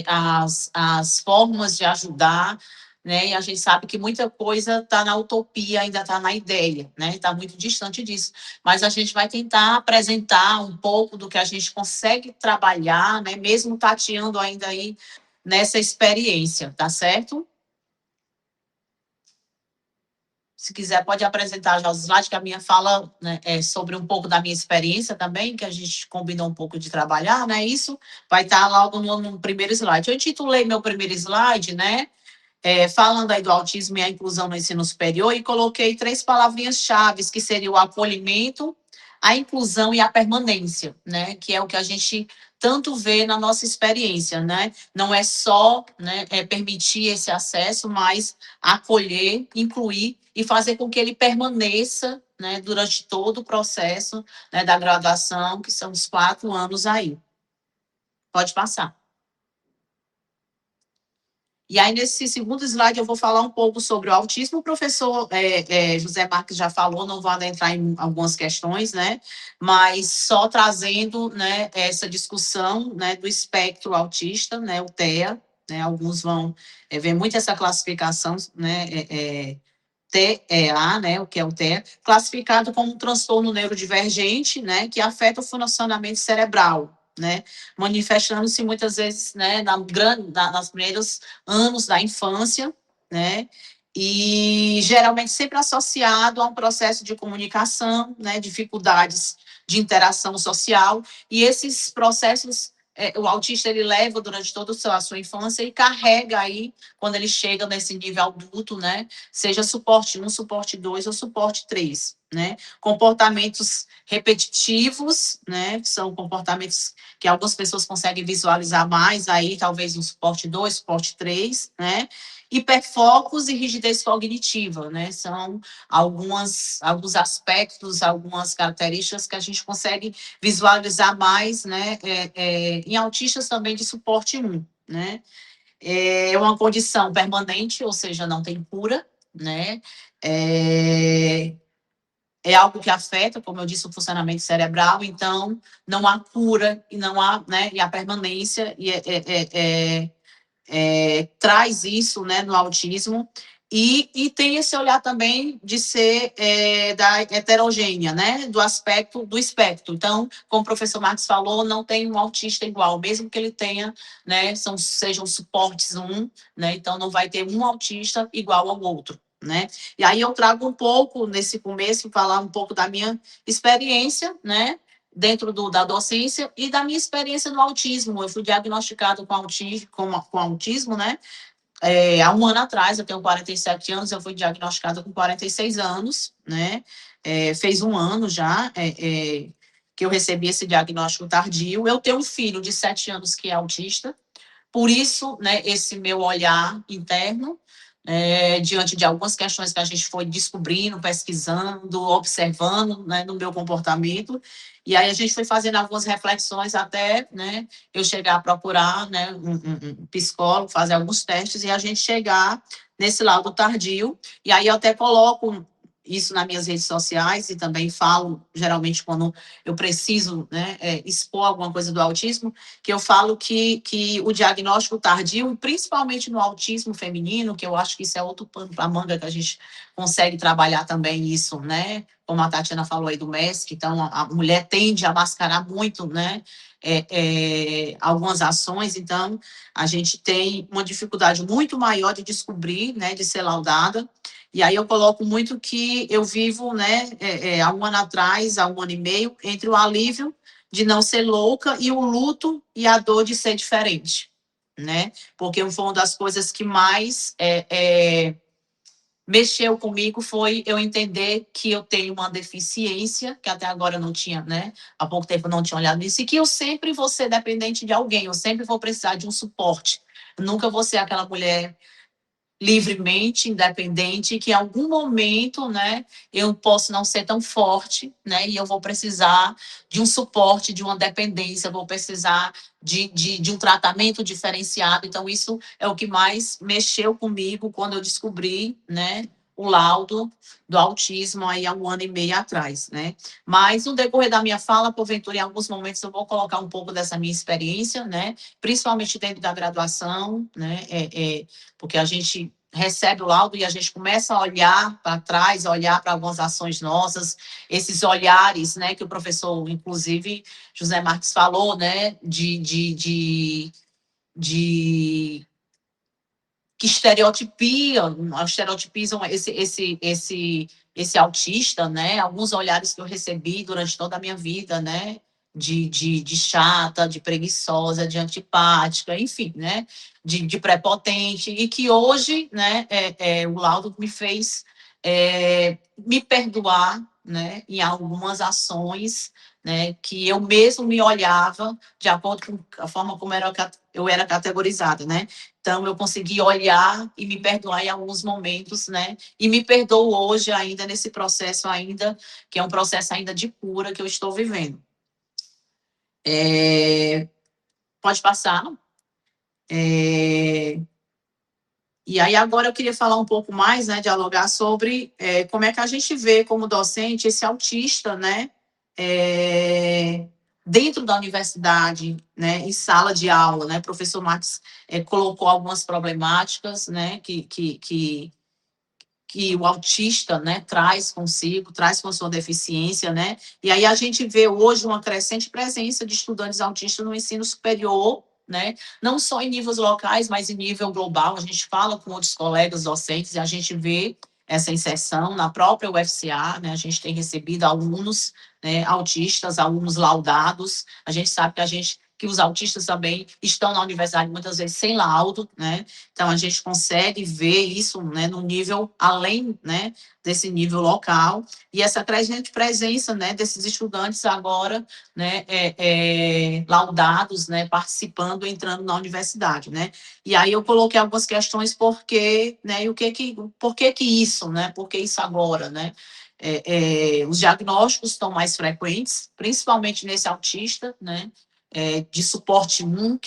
as formas de ajudar, né? E a gente sabe que muita coisa está na utopia, ainda está na ideia, né? Está muito distante disso. Mas a gente vai tentar apresentar um pouco do que a gente consegue trabalhar, né? Mesmo tateando ainda aí nessa experiência, tá certo? Se quiser, pode apresentar já os slides, que a minha fala, né, é sobre um pouco da minha experiência também, que a gente combinou um pouco de trabalhar, né? Isso vai estar logo no primeiro slide. Eu intitulei meu primeiro slide, né? Falando aí do autismo e a inclusão no ensino superior, e coloquei 3 palavrinhas-chave, que seriam o acolhimento, a inclusão e a permanência, né? Que é o que a gente tanto vê na nossa experiência, né? Não é só, né, permitir esse acesso, mas acolher, incluir e fazer com que ele permaneça, né, durante todo o processo, né, da graduação, que são os 4 anos aí. Pode passar. E aí, nesse segundo slide, eu vou falar um pouco sobre o autismo. O professor José Marques já falou, não vou adentrar em algumas questões, né? Mas só trazendo, né, essa discussão, né, do espectro autista, né, o TEA, né? Alguns vão ver muito essa classificação, né? TEA, né, o que é o TEA, classificado como um transtorno neurodivergente, né, que afeta o funcionamento cerebral, né, manifestando-se muitas vezes, né, nas primeiros anos da infância, né, e geralmente sempre associado a um processo de comunicação, né, dificuldades de interação social, e esses processos o autista ele leva durante toda a sua infância e carrega aí, quando ele chega nesse nível adulto, né, seja suporte 1, suporte 2 ou suporte 3. né? Comportamentos repetitivos, né? Que são comportamentos que algumas pessoas conseguem visualizar mais, aí talvez no suporte 2, suporte 3, né? Hiperfocos e rigidez cognitiva, né? São alguns aspectos, algumas características que a gente consegue visualizar mais, né? Em autistas também de suporte 1, né? É uma condição permanente, ou seja, não tem cura, né? É algo que afeta, como eu disse, o funcionamento cerebral, então não há cura e não há, né? E a permanência traz isso, né, no autismo, e tem esse olhar também de ser da heterogênea, né, do aspecto do espectro. Então, como o professor Marcos falou, não tem um autista igual, mesmo que ele tenha, né, sejam suportes né, então não vai ter um autista igual ao outro, né. E aí eu trago um pouco, nesse começo, falar um pouco da minha experiência, né, dentro da docência e da minha experiência no autismo. Eu fui diagnosticado com autismo, né? Há um ano atrás, eu tenho 47 anos, eu fui diagnosticada com 46 anos, né? Fez um ano já que eu recebi esse diagnóstico tardio. Eu tenho um filho de 7 anos que é autista, por isso, né, esse meu olhar interno, diante de algumas questões que a gente foi descobrindo, pesquisando, observando, né, no meu comportamento, e aí a gente foi fazendo algumas reflexões até, né, eu chegar a procurar, né, um psicólogo, fazer alguns testes e a gente chegar nesse laudo tardio, e aí eu até coloco isso nas minhas redes sociais e também falo, geralmente, quando eu preciso, né, expor alguma coisa do autismo, que eu falo que o diagnóstico tardio, principalmente no autismo feminino, que eu acho que isso é outro pano para manga que a gente consegue trabalhar também isso, né? Como a Tatiana falou aí do MESC, então a mulher tende a mascarar muito, né? Algumas ações, então a gente tem uma dificuldade muito maior de descobrir, né? De ser laudada. E aí eu coloco muito que eu vivo, né? Há um ano atrás, há um ano e meio, entre o alívio de não ser louca e o luto e a dor de ser diferente, né? Porque foi uma das coisas que mais mexeu comigo foi eu entender que eu tenho uma deficiência, que até agora eu não tinha, né? Há pouco tempo eu não tinha olhado nisso, e que eu sempre vou ser dependente de alguém, eu sempre vou precisar de um suporte. Eu nunca vou ser aquela mulher livremente, independente, que em algum momento, né, eu posso não ser tão forte, né, e eu vou precisar de um suporte, de uma dependência, vou precisar de um tratamento diferenciado. Então, isso é o que mais mexeu comigo quando eu descobri, né, o laudo do autismo aí há um ano e meio atrás, né. Mas, no decorrer da minha fala, porventura, em alguns momentos, eu vou colocar um pouco dessa minha experiência, né, principalmente dentro da graduação, né, porque a gente recebe o laudo e a gente começa a olhar para trás, olhar para algumas ações nossas, esses olhares, né, que o professor, inclusive, José Marques falou, né, que estereotipizam esse autista, né? Alguns olhares que eu recebi durante toda a minha vida, né? De chata, de preguiçosa, de antipática, enfim, né? De prepotente, e que hoje, né? O laudo me fez me perdoar, né? Em algumas ações, né? Que eu mesmo me olhava de acordo com a forma como eu era categorizada, né? Então, eu consegui olhar e me perdoar em alguns momentos, né? E me perdoo hoje ainda nesse processo ainda, que é um processo ainda de cura que eu estou vivendo. Pode passar. E aí agora eu queria falar um pouco mais, né? Dialogar sobre como é que a gente vê como docente esse autista, né? Dentro da universidade, né, em sala de aula, né, o professor Marcos colocou algumas problemáticas, né, que o autista, né, traz consigo, traz com sua deficiência, né, e aí a gente vê hoje uma crescente presença de estudantes autistas no ensino superior, né, não só em níveis locais, mas em nível global. A gente fala com outros colegas docentes e a gente vê essa inserção na própria UFCA, né, a gente tem recebido alunos, né, autistas, alunos laudados. A gente sabe que que os autistas também estão na universidade, muitas vezes sem laudo, né? Então, a gente consegue ver isso, né, no nível além, né, desse nível local, e essa crescente presença, né, desses estudantes agora, né, laudados, né, participando, entrando na universidade, né? E aí eu coloquei algumas questões porque, né, e por que isso, né? Por que isso agora, né? Os diagnósticos estão mais frequentes, principalmente nesse autista, né? De suporte 1,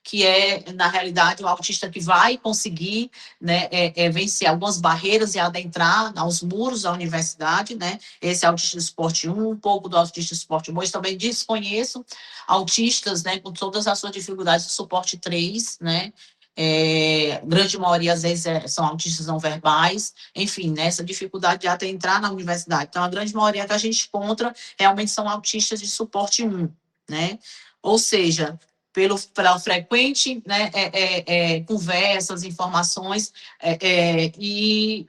que é, na realidade, o autista que vai conseguir, né, vencer algumas barreiras e adentrar aos muros da universidade, né? Esse autista de suporte 1, um pouco do autista de suporte 2, também desconheço autistas, né, com todas as suas dificuldades de suporte 3, né? Grande maioria, às vezes, são autistas não verbais, enfim, né, essa dificuldade de até entrar na universidade. Então, a grande maioria que a gente encontra realmente são autistas de suporte 1, né? Ou seja, pela frequente, né, conversas, informações, e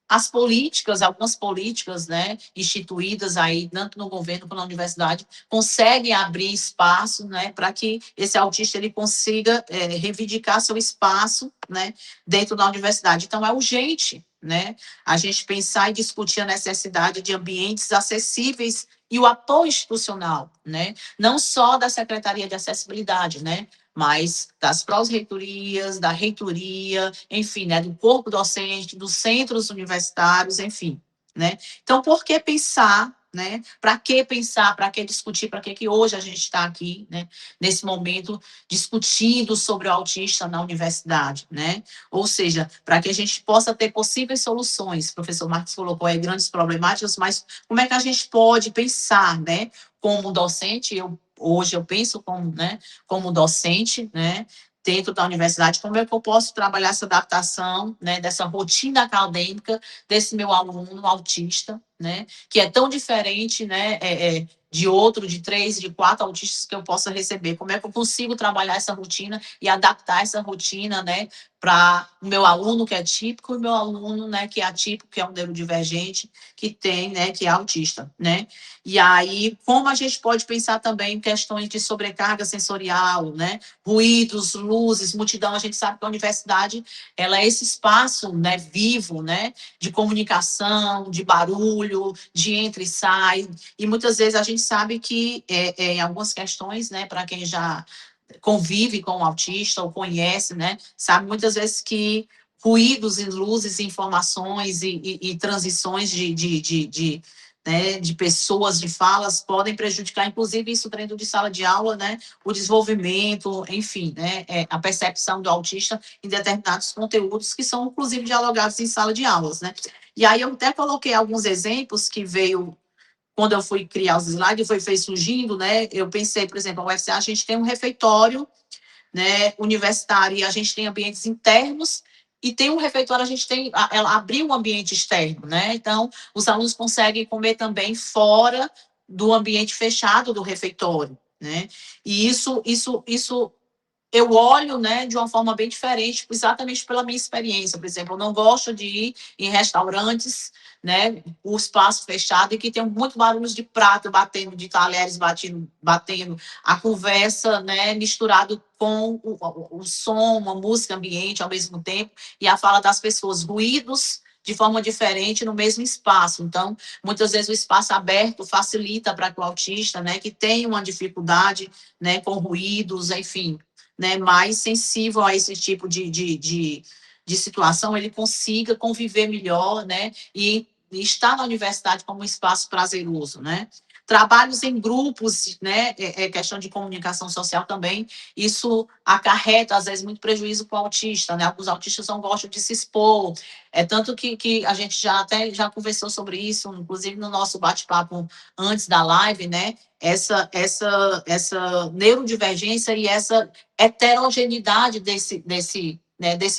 as políticas, algumas políticas, né, instituídas aí, tanto no governo quanto na universidade, conseguem abrir espaço, né, para que esse autista ele consiga reivindicar seu espaço, né, dentro da universidade. Então, é urgente, né, a gente pensar e discutir a necessidade de ambientes acessíveis e o apoio institucional, né, não só da Secretaria de Acessibilidade, né, mas das pró-reitorias, da reitoria, enfim, né, do corpo docente, dos centros universitários, enfim, né? Então, por que pensar, né? Para que pensar, para que discutir, para que hoje a gente está aqui, né, nesse momento, discutindo sobre o autista na universidade, né? Ou seja, para que a gente possa ter possíveis soluções. O professor Marcos colocou aí grandes problemáticas, mas como é que a gente pode pensar, né? Como docente, hoje eu penso como, né, como docente, né, dentro da universidade, como é que eu posso trabalhar essa adaptação, né, dessa rotina acadêmica desse meu aluno autista, né, que é tão diferente, né, de 3, de 4 autistas que eu possa receber. Como é que eu consigo trabalhar essa rotina e adaptar essa rotina, né, para o meu aluno que é típico e o meu aluno, né, que é atípico, que é um neurodivergente, que tem, né, que é autista, né? E aí, como a gente pode pensar também em questões de sobrecarga sensorial, né? Ruídos, luzes, multidão. A gente sabe que a universidade ela é esse espaço, né, vivo, né, de comunicação, de barulho, de entra e sai. E muitas vezes a gente sabe que em algumas questões, né, para quem já convive com o autista ou conhece, né, sabe muitas vezes que ruídos e luzes, informações e transições né, de pessoas, de falas, podem prejudicar, inclusive isso dentro de sala de aula, né, o desenvolvimento, enfim, né, a percepção do autista em determinados conteúdos que são, inclusive, dialogados em sala de aulas, né. E aí eu até coloquei alguns exemplos que veio quando eu fui criar os slides, foi surgindo, né, eu pensei, por exemplo, a UFCA, a gente tem um refeitório, né, universitário, e a gente tem ambientes internos, e tem um refeitório, ela abriu um ambiente externo, né? Então, os alunos conseguem comer também fora do ambiente fechado do refeitório, né? E isso eu olho, né, de uma forma bem diferente, exatamente pela minha experiência. Por exemplo, eu não gosto de ir em restaurantes, né, o espaço fechado e que tem muito barulhos de prato batendo, de talheres batendo, a conversa, né, misturado com o som, uma música ambiente ao mesmo tempo e a fala das pessoas, ruídos de forma diferente no mesmo espaço. Então, muitas vezes o espaço aberto facilita para que o autista, né, que tem uma dificuldade, né, com ruídos, enfim, né, mais sensível a esse tipo de situação, ele consiga conviver melhor, né, e estar na universidade como um espaço prazeroso, né. Trabalhos em grupos, né, questão de comunicação social também, isso acarreta, às vezes, muito prejuízo para o autista, né, alguns autistas não gostam de se expor, tanto que a gente já conversou sobre isso, inclusive no nosso bate-papo antes da live, né, essa neurodivergência e essa heterogeneidade desse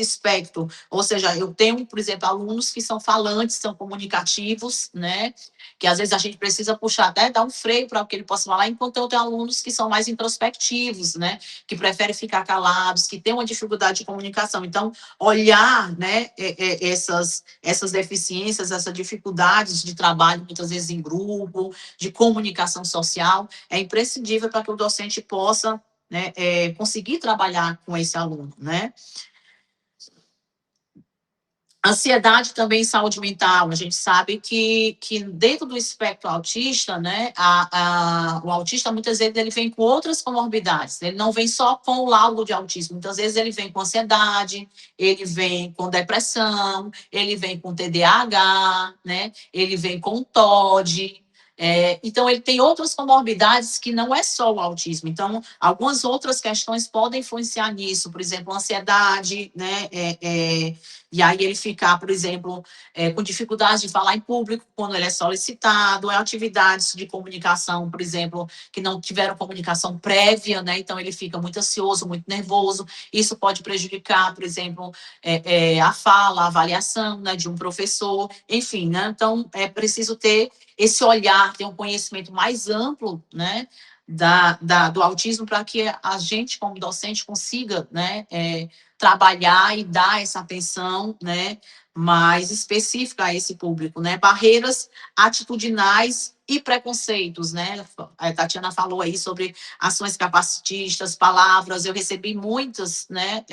espectro. Ou seja, eu tenho, por exemplo, alunos que são falantes, são comunicativos, né? Que às vezes a gente precisa puxar até dar um freio para que ele possa falar, enquanto eu tenho alunos que são mais introspectivos, né? Que preferem ficar calados, que têm uma dificuldade de comunicação. Então, olhar, né, essas deficiências, essas dificuldades de trabalho, muitas vezes em grupo, de comunicação social, é imprescindível para que o docente possa né, conseguir trabalhar com esse aluno, né? Ansiedade também, saúde mental. A gente sabe que dentro do espectro autista, né, o autista, muitas vezes, ele vem com outras comorbidades. Ele não vem só com o laudo de autismo. Muitas vezes, ele vem com ansiedade, ele vem com depressão, ele vem com TDAH, né, ele vem com TOD. Então, ele tem outras comorbidades que não é só o autismo. Então, algumas outras questões podem influenciar nisso. Por exemplo, ansiedade, né, e aí ele ficar, por exemplo, com dificuldade de falar em público quando ele é solicitado, atividades de comunicação, por exemplo, que não tiveram comunicação prévia, né? Então ele fica muito ansioso, muito nervoso. Isso pode prejudicar, por exemplo, a fala, a avaliação, né, de um professor, enfim, né? Então é preciso ter esse olhar, ter um conhecimento mais amplo, né? Do autismo, para que a gente, como docente, consiga, né, trabalhar e dar essa atenção, né, mais específica a esse público, né? Barreiras atitudinais e preconceitos, né? A Tatiana falou aí sobre ações capacitistas, palavras, eu recebi muitas, né,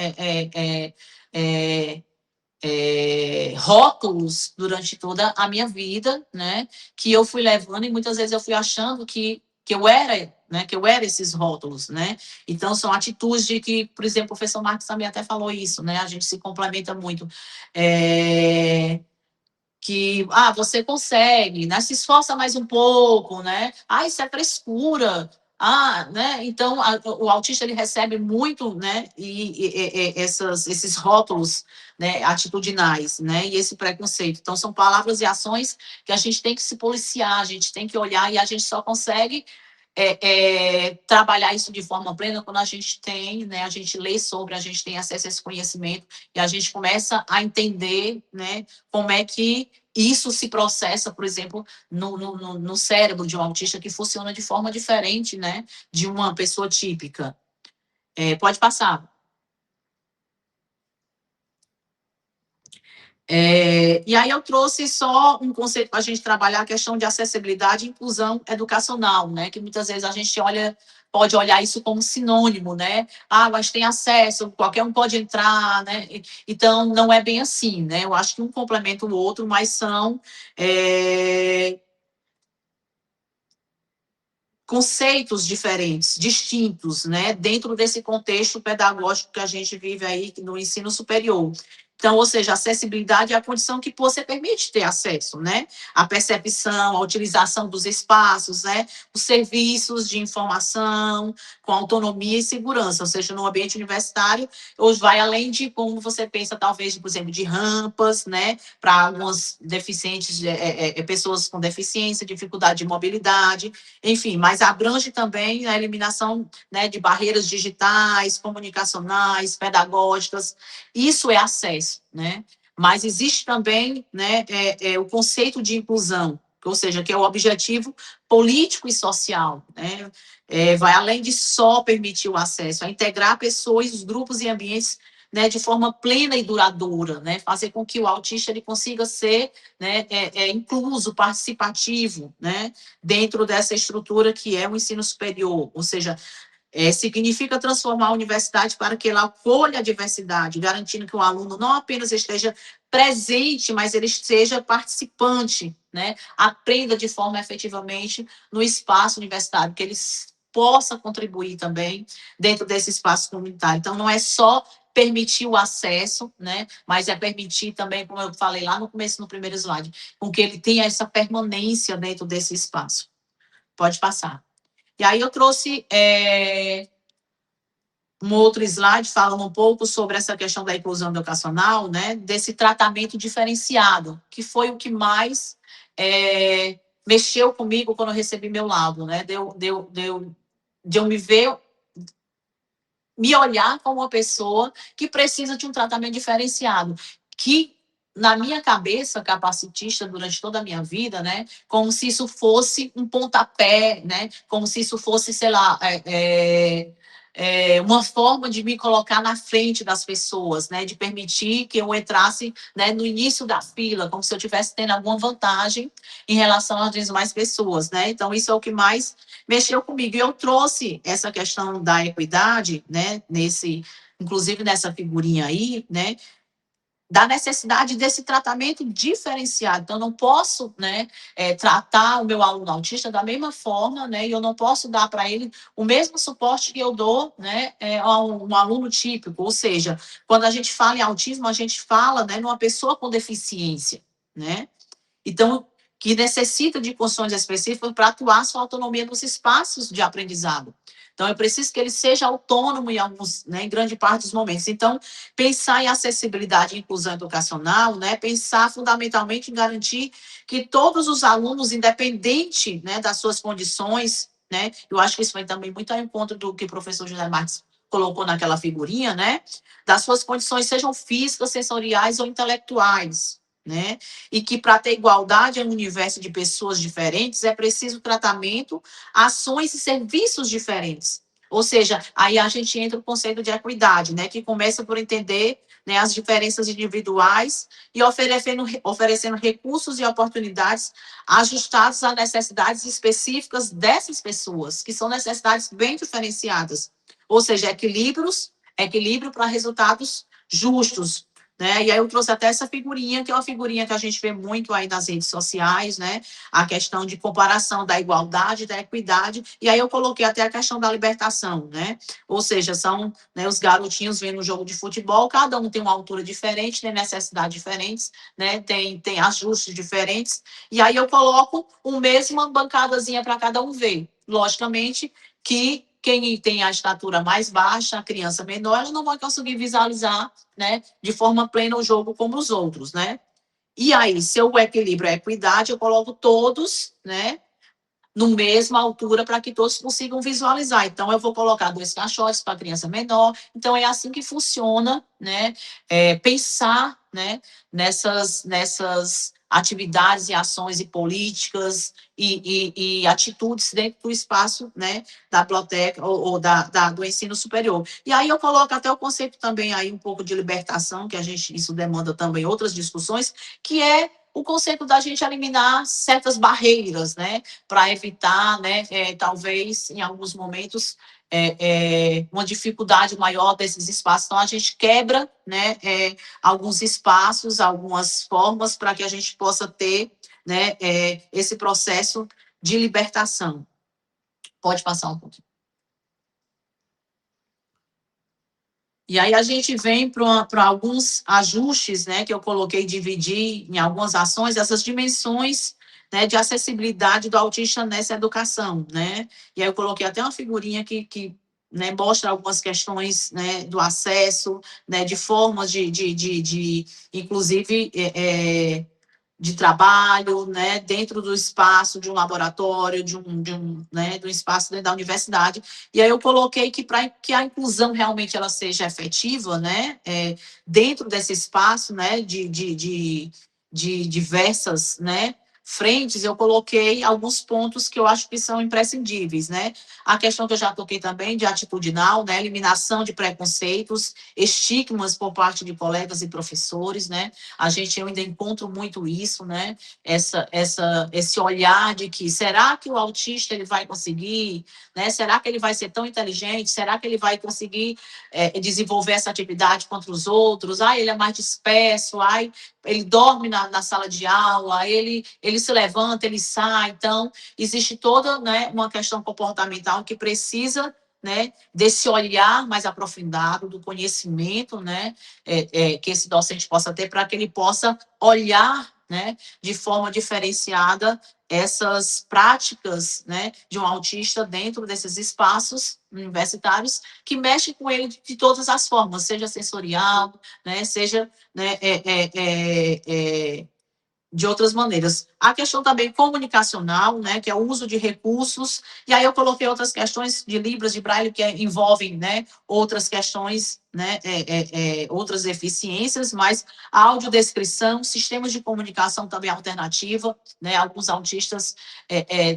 rótulos durante toda a minha vida, né, que eu fui levando e muitas vezes eu fui achando que eu era, né, que eu era esses rótulos, né. Então são atitudes de que, por exemplo, o professor Marcos também até falou isso, né, a gente se complementa muito. Que você consegue, né? Se esforça mais um pouco, né? Isso é frescura. Né? Então o autista ele recebe muito, né? E esses rótulos, né? Atitudinais, né? E esse preconceito. Então são palavras e ações que a gente tem que se policiar, a gente tem que olhar e a gente só consegue trabalhar isso de forma plena quando a gente tem, né? A gente lê sobre, a gente tem acesso a esse conhecimento e a gente começa a entender, né? Como é que isso se processa, por exemplo, no cérebro de um autista que funciona de forma diferente, né? De uma pessoa típica. Pode passar. E aí eu trouxe só um conceito para a gente trabalhar a questão de acessibilidade e inclusão educacional, né? Que muitas vezes a gente pode olhar isso como sinônimo, né? Mas tem acesso, qualquer um pode entrar, né? Então não é bem assim, né? Eu acho que um complementa o outro, mas são conceitos diferentes, distintos, né, dentro desse contexto pedagógico que a gente vive aí no ensino superior. Então, ou seja, a acessibilidade é a condição que você permite ter acesso, né? A percepção, a utilização dos espaços, né? Os serviços de informação com autonomia e segurança, ou seja, no ambiente universitário, hoje vai além de como você pensa, talvez, por exemplo, de rampas, né? Para algumas deficientes, pessoas com deficiência, dificuldade de mobilidade, enfim, mas abrange também a eliminação, né, de barreiras digitais, comunicacionais, pedagógicas. Isso é acesso, né? Mas existe também, né, o conceito de inclusão, ou seja, que é o objetivo político e social, né? Vai além de só permitir o acesso, a integrar pessoas, grupos e ambientes, né, de forma plena e duradoura, né? Fazer com que o autista ele consiga ser, né, incluso, participativo, né, dentro dessa estrutura que é o ensino superior, ou seja, significa transformar a universidade para que ela acolha a diversidade, garantindo que o aluno não apenas esteja presente, mas ele seja participante, né? Aprenda de forma efetivamente no espaço universitário, que ele possa contribuir também dentro desse espaço comunitário. Então, não é só permitir o acesso, né? Mas é permitir também, como eu falei lá no começo, no primeiro slide, com que ele tenha essa permanência dentro desse espaço. Pode passar. E aí eu trouxe um outro slide falando um pouco sobre essa questão da inclusão educacional, né, desse tratamento diferenciado, que foi o que mais mexeu comigo quando eu recebi meu laudo, né, de eu me olhar como uma pessoa que precisa de um tratamento diferenciado, que na minha cabeça capacitista durante toda a minha vida, né, como se isso fosse um pontapé, né, como se isso fosse, sei lá, uma forma de me colocar na frente das pessoas, né, de permitir que eu entrasse, né, no início da fila, como se eu estivesse tendo alguma vantagem em relação às demais pessoas, né? Então, isso é o que mais mexeu comigo. E eu trouxe essa questão da equidade, né, inclusive nessa figurinha aí, né, da necessidade desse tratamento diferenciado. Então, eu não posso, né, tratar o meu aluno autista da mesma forma, né, e eu não posso dar para ele o mesmo suporte que eu dou, né, a um aluno típico. Ou seja, quando a gente fala em autismo, a gente fala, né, numa pessoa com deficiência, né? Então, que necessita de condições específicas para atuar sua autonomia nos espaços de aprendizado. Então, eu preciso que ele seja autônomo em alguns, né, em grande parte dos momentos. Então, pensar em acessibilidade e inclusão educacional, né, pensar fundamentalmente em garantir que todos os alunos, independente, né, das suas condições, né, eu acho que isso vai também muito ao encontro do que o professor José Marques colocou naquela figurinha, né, das suas condições, sejam físicas, sensoriais ou intelectuais, né, e que para ter igualdade em um universo de pessoas diferentes é preciso tratamento, ações e serviços diferentes. Ou seja, aí a gente entra no conceito de equidade, né, que começa por entender, né, as diferenças individuais e oferecendo recursos e oportunidades ajustados às necessidades específicas dessas pessoas, que são necessidades bem diferenciadas. Ou seja, equilíbrio para resultados justos, né? E aí eu trouxe até essa figurinha, que é uma figurinha que a gente vê muito aí nas redes sociais, né? A questão de comparação da igualdade, da equidade, e aí eu coloquei até a questão da libertação, né? Ou seja, são, né, os garotinhos vendo um jogo de futebol, cada um tem uma altura diferente, tem necessidades diferentes, né? Tem ajustes diferentes, e aí eu coloco uma bancadazinha para cada um ver. Logicamente que quem tem a estatura mais baixa, a criança menor, ela não vai conseguir visualizar, né, de forma plena o jogo como os outros, né? E aí, se o equilíbrio é equidade, eu coloco todos, né, no mesma altura para que todos consigam visualizar. Então, eu vou colocar 2 caixotes para a criança menor. Então, é assim que funciona, né? Pensar, né, nessas atividades e ações e políticas e atitudes dentro do espaço, né, da biblioteca ou do ensino superior. E aí eu coloco até o conceito também aí um pouco de libertação, que isso demanda também outras discussões, que é o conceito da gente eliminar certas barreiras, né, para evitar, né, talvez, em alguns momentos, uma dificuldade maior desses espaços. Então, a gente quebra, né, alguns espaços, algumas formas para que a gente possa ter, né, esse processo de libertação. Pode passar um pouquinho. E aí a gente vem para alguns ajustes, né, que eu coloquei dividir em algumas ações, essas dimensões, né, de acessibilidade do autista nessa educação, né? E aí eu coloquei até uma figurinha que né, mostra algumas questões, né, do acesso, né, de formas inclusive, de trabalho, né, dentro do espaço de um laboratório, né, do espaço dentro da universidade. E aí eu coloquei que para que a inclusão realmente ela seja efetiva, né, dentro desse espaço, né, de diversas, né, frentes, eu coloquei alguns pontos que eu acho que são imprescindíveis, né? A questão que eu já toquei também de atitudinal, né, eliminação de preconceitos, estigmas por parte de colegas e professores, né? Eu ainda encontro muito isso, né? Esse olhar de que será que o autista ele vai conseguir, né? Será que ele vai ser tão inteligente? Será que ele vai conseguir desenvolver essa atividade contra os outros? Ele é mais disperso, ele dorme na sala de aula, ele se levanta, ele sai. Então, existe toda, né, uma questão comportamental que precisa, né, desse olhar mais aprofundado, do conhecimento, né, que esse docente possa ter, para que ele possa olhar, né, de forma diferenciada essas práticas, né, de um autista dentro desses espaços universitários que mexem com ele de todas as formas, seja sensorial, né, seja, né, de outras maneiras. A questão também comunicacional, né, que é o uso de recursos, e aí eu coloquei outras questões de Libras, de Braille, que envolvem, né, outras questões, né, outras deficiências, mas a audiodescrição, sistemas de comunicação também alternativa, né, alguns autistas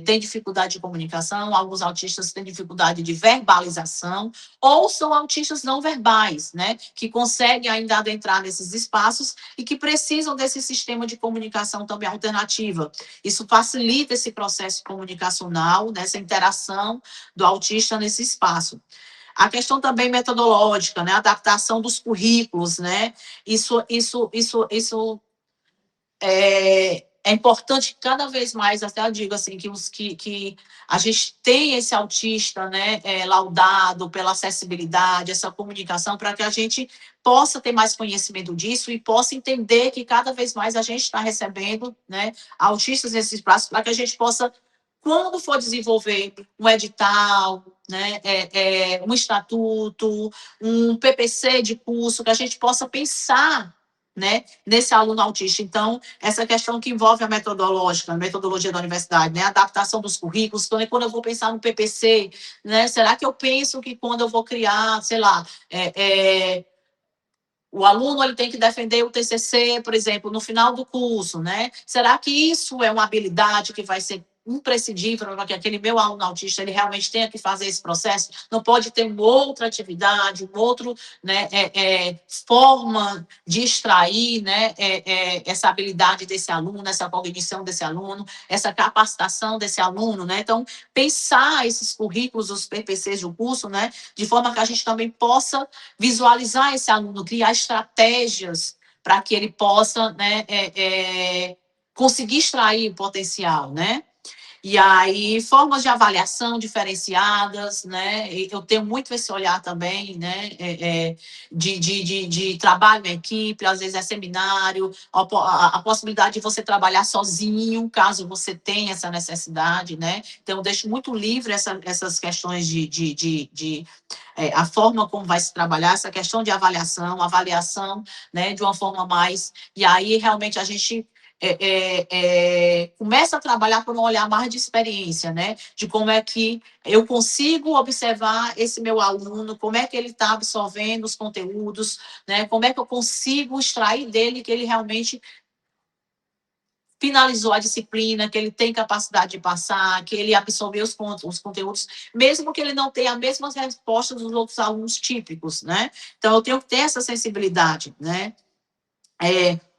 têm dificuldade de comunicação, alguns autistas têm dificuldade de verbalização, ou são autistas não verbais, né, que conseguem ainda adentrar nesses espaços e que precisam desse sistema de comunicação também alternativa. Isso facilita esse processo comunicacional, nessa interação do autista nesse espaço. A questão também metodológica, né, a adaptação dos currículos, né, isso é importante cada vez mais, até eu digo assim, que a gente tem esse autista, né, laudado pela acessibilidade, essa comunicação, para que a gente possa ter mais conhecimento disso e possa entender que cada vez mais a gente está recebendo, né, autistas nesses espaços, para que a gente possa, quando for desenvolver um edital, né, um estatuto, um PPC de curso, que a gente possa pensar, né, nesse aluno autista. Então, essa questão que envolve a metodologia da universidade, né, a adaptação dos currículos, quando eu vou pensar no PPC, né, será que eu penso que quando eu vou criar, sei lá, o aluno ele tem que defender o TCC, por exemplo, no final do curso, né? Será que isso é uma habilidade que vai ser imprescindível para que aquele meu aluno autista ele realmente tenha que fazer esse processo? Não pode ter uma outra atividade, um outro, né, forma de extrair, né, essa habilidade desse aluno, essa cognição desse aluno, essa capacitação desse aluno, né? Então, pensar esses currículos, os PPCs do curso, né, de forma que a gente também possa visualizar esse aluno, criar estratégias para que ele possa, né, conseguir extrair o potencial, né? E aí, formas de avaliação diferenciadas, né? Eu tenho muito esse olhar também, né? De trabalho em equipe, às vezes é seminário, a possibilidade de você trabalhar sozinho, caso você tenha essa necessidade, né? Então, eu deixo muito livre essas questões a forma como vai se trabalhar, essa questão de avaliação, né? De uma forma mais. E aí, realmente, a gente começa a trabalhar por um olhar mais de experiência, né? De como é que eu consigo observar esse meu aluno, como é que ele está absorvendo os conteúdos, né? Como é que eu consigo extrair dele que ele realmente finalizou a disciplina, que ele tem capacidade de passar, que ele absorveu os conteúdos, mesmo que ele não tenha as mesmas respostas dos outros alunos típicos, né? Então, eu tenho que ter essa sensibilidade, né?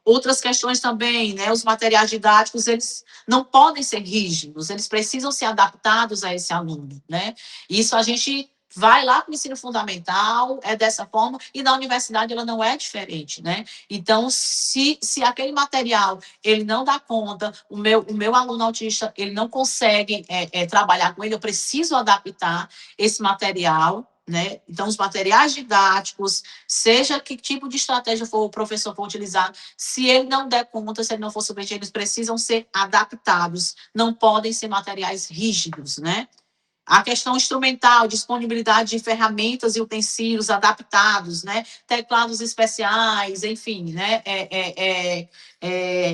Outras questões também, né? Os materiais didáticos, eles não podem ser rígidos, eles precisam ser adaptados a esse aluno, né? Isso a gente vai lá para o ensino fundamental, é dessa forma, e na universidade ela não é diferente, né? Então, se aquele material, ele não dá conta, o meu aluno autista, ele não consegue trabalhar com ele, eu preciso adaptar esse material, né? Então, os materiais didáticos, seja que tipo de estratégia for o professor for utilizar, se ele não der conta, se ele não for submetido, eles precisam ser adaptados, não podem ser materiais rígidos, né? A questão instrumental, disponibilidade de ferramentas e utensílios adaptados, né? Teclados especiais, enfim, né?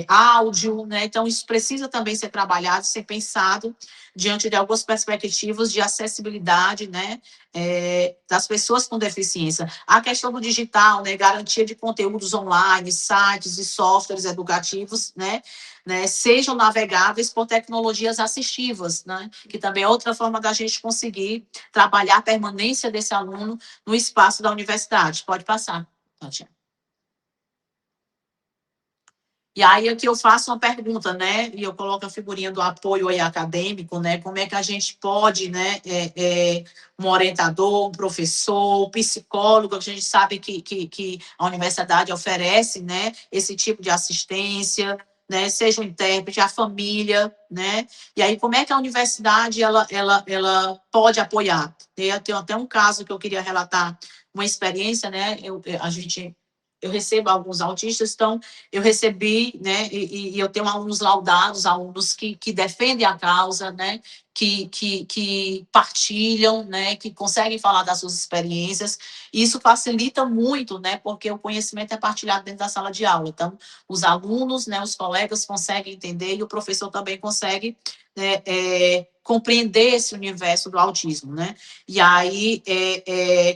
Áudio, né? Então, isso precisa também ser trabalhado, ser pensado diante de algumas perspectivas de acessibilidade, né? Das pessoas com deficiência. A questão do digital, né? Garantia de conteúdos online, sites e softwares educativos, né? Sejam navegáveis por tecnologias assistivas, né? Que também é outra forma da gente conseguir trabalhar a permanência desse aluno no espaço da universidade. Pode passar, Tatiana. E aí aqui eu faço uma pergunta, né? E eu coloco a figurinha do apoio aí acadêmico, né? Como é que a gente pode, né? Um orientador, um professor, um psicólogo, a gente sabe que a universidade oferece, né? Esse tipo de assistência, né? Seja o intérprete, a família, né? E aí como é que a universidade ela pode apoiar? Eu tenho até um caso que eu queria relatar, uma experiência, né? A gente eu recebo alguns autistas, então eu recebi, né, e eu tenho alunos laudados, alunos que defendem a causa, né, que partilham, né, que conseguem falar das suas experiências, e isso facilita muito, né, porque o conhecimento é partilhado dentro da sala de aula, então os alunos, né, os colegas conseguem entender e o professor também consegue, né, compreender esse universo do autismo, né, e aí,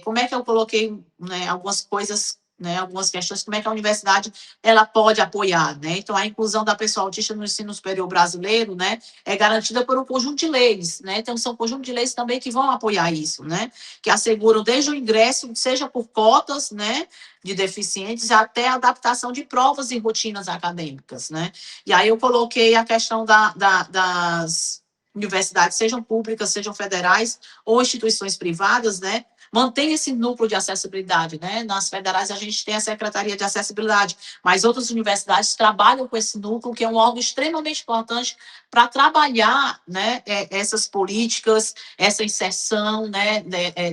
como é que eu coloquei, né, algumas coisas, né, algumas questões, como é que a universidade ela pode apoiar, né? Então, a inclusão da pessoa autista no ensino superior brasileiro, né, é garantida por um conjunto de leis, né? Então, são um conjunto de leis também que vão apoiar isso, né? Que asseguram desde o ingresso, seja por cotas, né, de deficientes, até a adaptação de provas e rotinas acadêmicas, né? E aí eu coloquei a questão das universidades, sejam públicas, sejam federais ou instituições privadas, né? Mantém esse núcleo de acessibilidade, né? Nas federais a gente tem a Secretaria de Acessibilidade, mas outras universidades trabalham com esse núcleo, que é um órgão extremamente importante para trabalhar, né, essas políticas, essa inserção, né,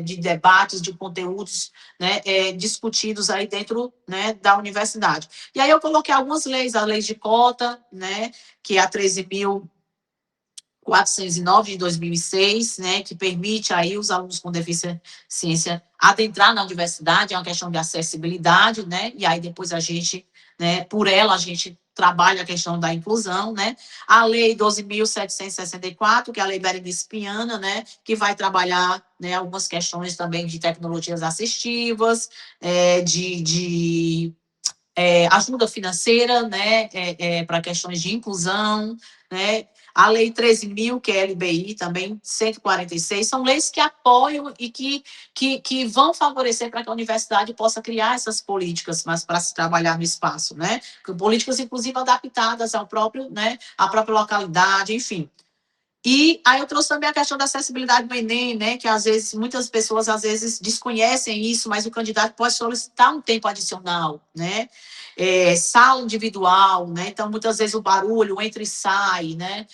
de debates, de conteúdos, né, discutidos aí dentro, né, da universidade. E aí eu coloquei algumas leis, a lei de cota, né, que é a 13.409 de 2006, né, que permite aí os alunos com deficiência adentrar na universidade, é uma questão de acessibilidade, né, e aí depois a gente, né, por ela a gente trabalha a questão da inclusão, né, a lei 12.764, que é a lei Berenice Piana, né, que vai trabalhar, né, algumas questões também de tecnologias assistivas, ajuda financeira, né, para questões de inclusão, né, a Lei 13.000, que é a LBI, também 146, são leis que apoiam e que vão favorecer para que a universidade possa criar essas políticas, mas para se trabalhar no espaço, né? Políticas, inclusive, adaptadas ao próprio, né, à própria localidade, enfim. E aí eu trouxe também a questão da acessibilidade do Enem, né, que às vezes, muitas pessoas às vezes desconhecem isso, mas o candidato pode solicitar um tempo adicional, né, sala individual, né, então muitas vezes o barulho entra e sai, né,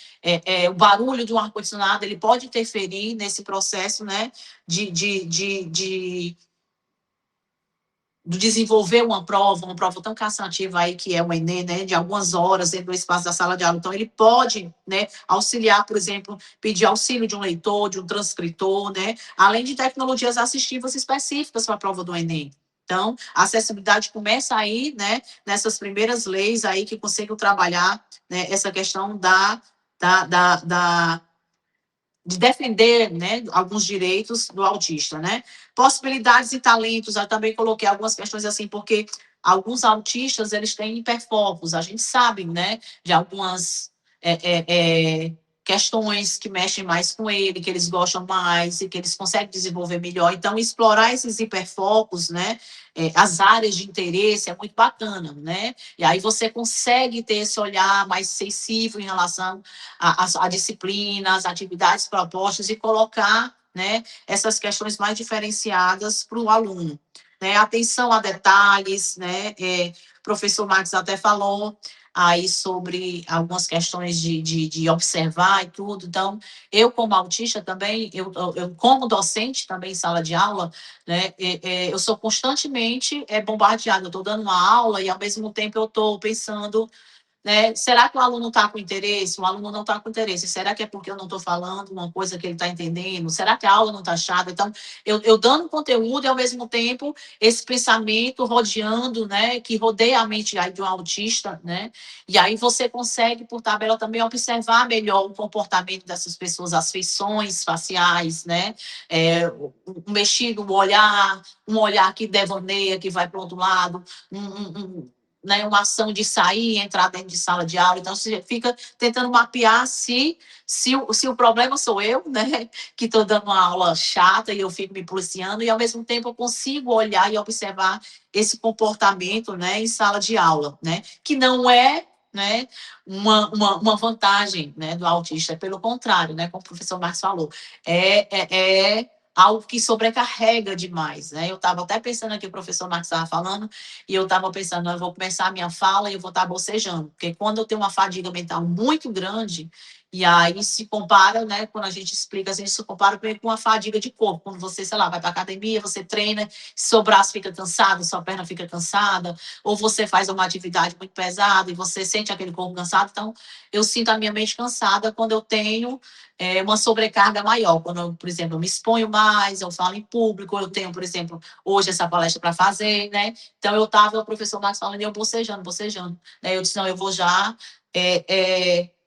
o barulho de um ar-condicionado, ele pode interferir nesse processo, né, de desenvolver uma prova tão cansativa aí que é o Enem, né, de algumas horas dentro do espaço da sala de aula. Então, ele pode, né, auxiliar, por exemplo, pedir auxílio de um leitor, de um transcritor, né, além de tecnologias assistivas específicas para a prova do Enem. Então, a acessibilidade começa aí, né, nessas primeiras leis aí que conseguem trabalhar, né, essa questão de defender, né, alguns direitos do autista, né? Possibilidades e talentos, eu também coloquei algumas questões assim, porque alguns autistas, eles têm hiperfocos, a gente sabe, né, de algumas questões que mexem mais com ele, que eles gostam mais e que eles conseguem desenvolver melhor. Então, explorar esses hiperfocos, né, as áreas de interesse é muito bacana, né? E aí você consegue ter esse olhar mais sensível em relação à disciplina, às atividades propostas e colocar, né, essas questões mais diferenciadas para o aluno. Né? Atenção a detalhes, né? O professor Marcos até falou aí sobre algumas questões de observar e tudo. Então, eu como autista também, eu como docente também em sala de aula, né, eu sou constantemente bombardeada. Eu estou dando uma aula e, ao mesmo tempo, eu estou pensando, né? Será que o aluno está com interesse? O aluno não está com interesse. Será que é porque eu não estou falando uma coisa que ele está entendendo? Será que a aula não está chata? Então, eu dando conteúdo e, ao mesmo tempo, esse pensamento rodeando, né? Que rodeia a mente aí de um autista, né? E aí você consegue, por tabela, também observar melhor o comportamento dessas pessoas, as feições faciais, né? O mexido, o olhar, um olhar que devaneia, que vai para o outro lado, né, uma ação de sair e entrar dentro de sala de aula. Então, você fica tentando mapear se o problema sou eu, né, que estou dando uma aula chata e eu fico me policiando, e, ao mesmo tempo, eu consigo olhar e observar esse comportamento, né, em sala de aula, né, que não é, né, uma vantagem, né, do autista, pelo contrário, né, como o professor Marcos falou, é algo que sobrecarrega demais, né? Eu estava até pensando aqui, o professor Marcos estava falando, e eu estava pensando, eu vou começar a minha fala e eu vou estar bocejando, porque quando eu tenho uma fadiga mental muito grande, E aí se compara, né, quando a gente explica, a gente se compara com a fadiga de corpo. Quando você, sei lá, vai para academia, você treina, seu braço fica cansado, sua perna fica cansada, ou você faz uma atividade muito pesada e você sente aquele corpo cansado. Então, eu sinto a minha mente cansada quando eu tenho uma sobrecarga maior. Quando, eu, por exemplo, eu me exponho mais, eu falo em público, eu tenho, por exemplo, hoje essa palestra para fazer, né? Então, eu estava, o professor Marcos falando, e eu bocejando. Né? Eu disse, não, eu vou já...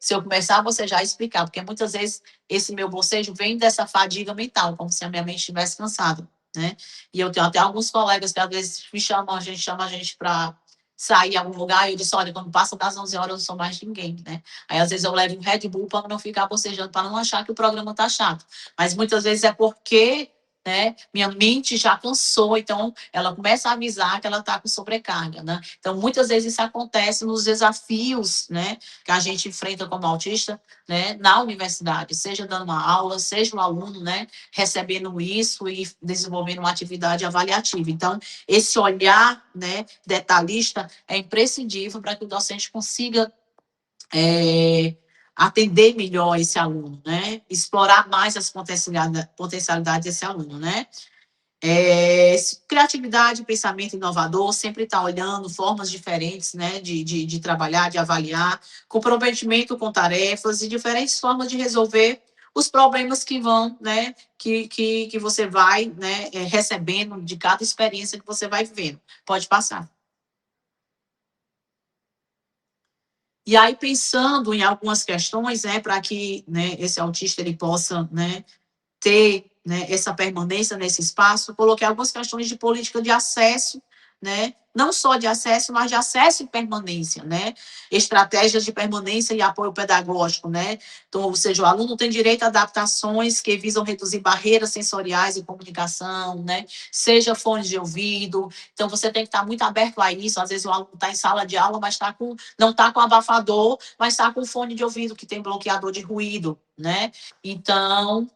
se eu começar a bocejar, explicar, porque muitas vezes esse meu bocejo vem dessa fadiga mental, como se a minha mente estivesse cansada, né? E eu tenho até alguns colegas que às vezes me chamam, a gente para sair em algum lugar, e eu disse, olha, quando passa das 11 horas, eu não sou mais ninguém, né? Aí, às vezes, eu levo um Red Bull para não ficar bocejando, para não achar que o programa tá chato. Mas, muitas vezes, é porque, né, minha mente já cansou, então, ela começa a avisar que ela tá com sobrecarga, né? Então, muitas vezes, isso acontece nos desafios, né, que a gente enfrenta como autista, né, na universidade, seja dando uma aula, seja o aluno, né, recebendo isso e desenvolvendo uma atividade avaliativa. Então, esse olhar, né, detalhista é imprescindível para que o docente consiga atender melhor esse aluno, né, explorar mais as potencialidades desse aluno, né. Criatividade, pensamento inovador, sempre está olhando formas diferentes, né, de trabalhar, de avaliar, comprometimento com tarefas e diferentes formas de resolver os problemas que vão, né, que você vai, né, recebendo de cada experiência que você vai vivendo. Pode passar. E aí, pensando em algumas questões, né, para que, né, esse autista ele possa, né, ter, né, essa permanência nesse espaço, coloquei algumas questões de política de acesso, né, não só de acesso, mas de acesso e permanência, né, estratégias de permanência e apoio pedagógico, né, então, ou seja, o aluno tem direito a adaptações que visam reduzir barreiras sensoriais e comunicação, né, seja fones de ouvido, então você tem que estar muito aberto a isso, às vezes o aluno está em sala de aula, mas não está com abafador, mas está com fone de ouvido, que tem bloqueador de ruído, né, então,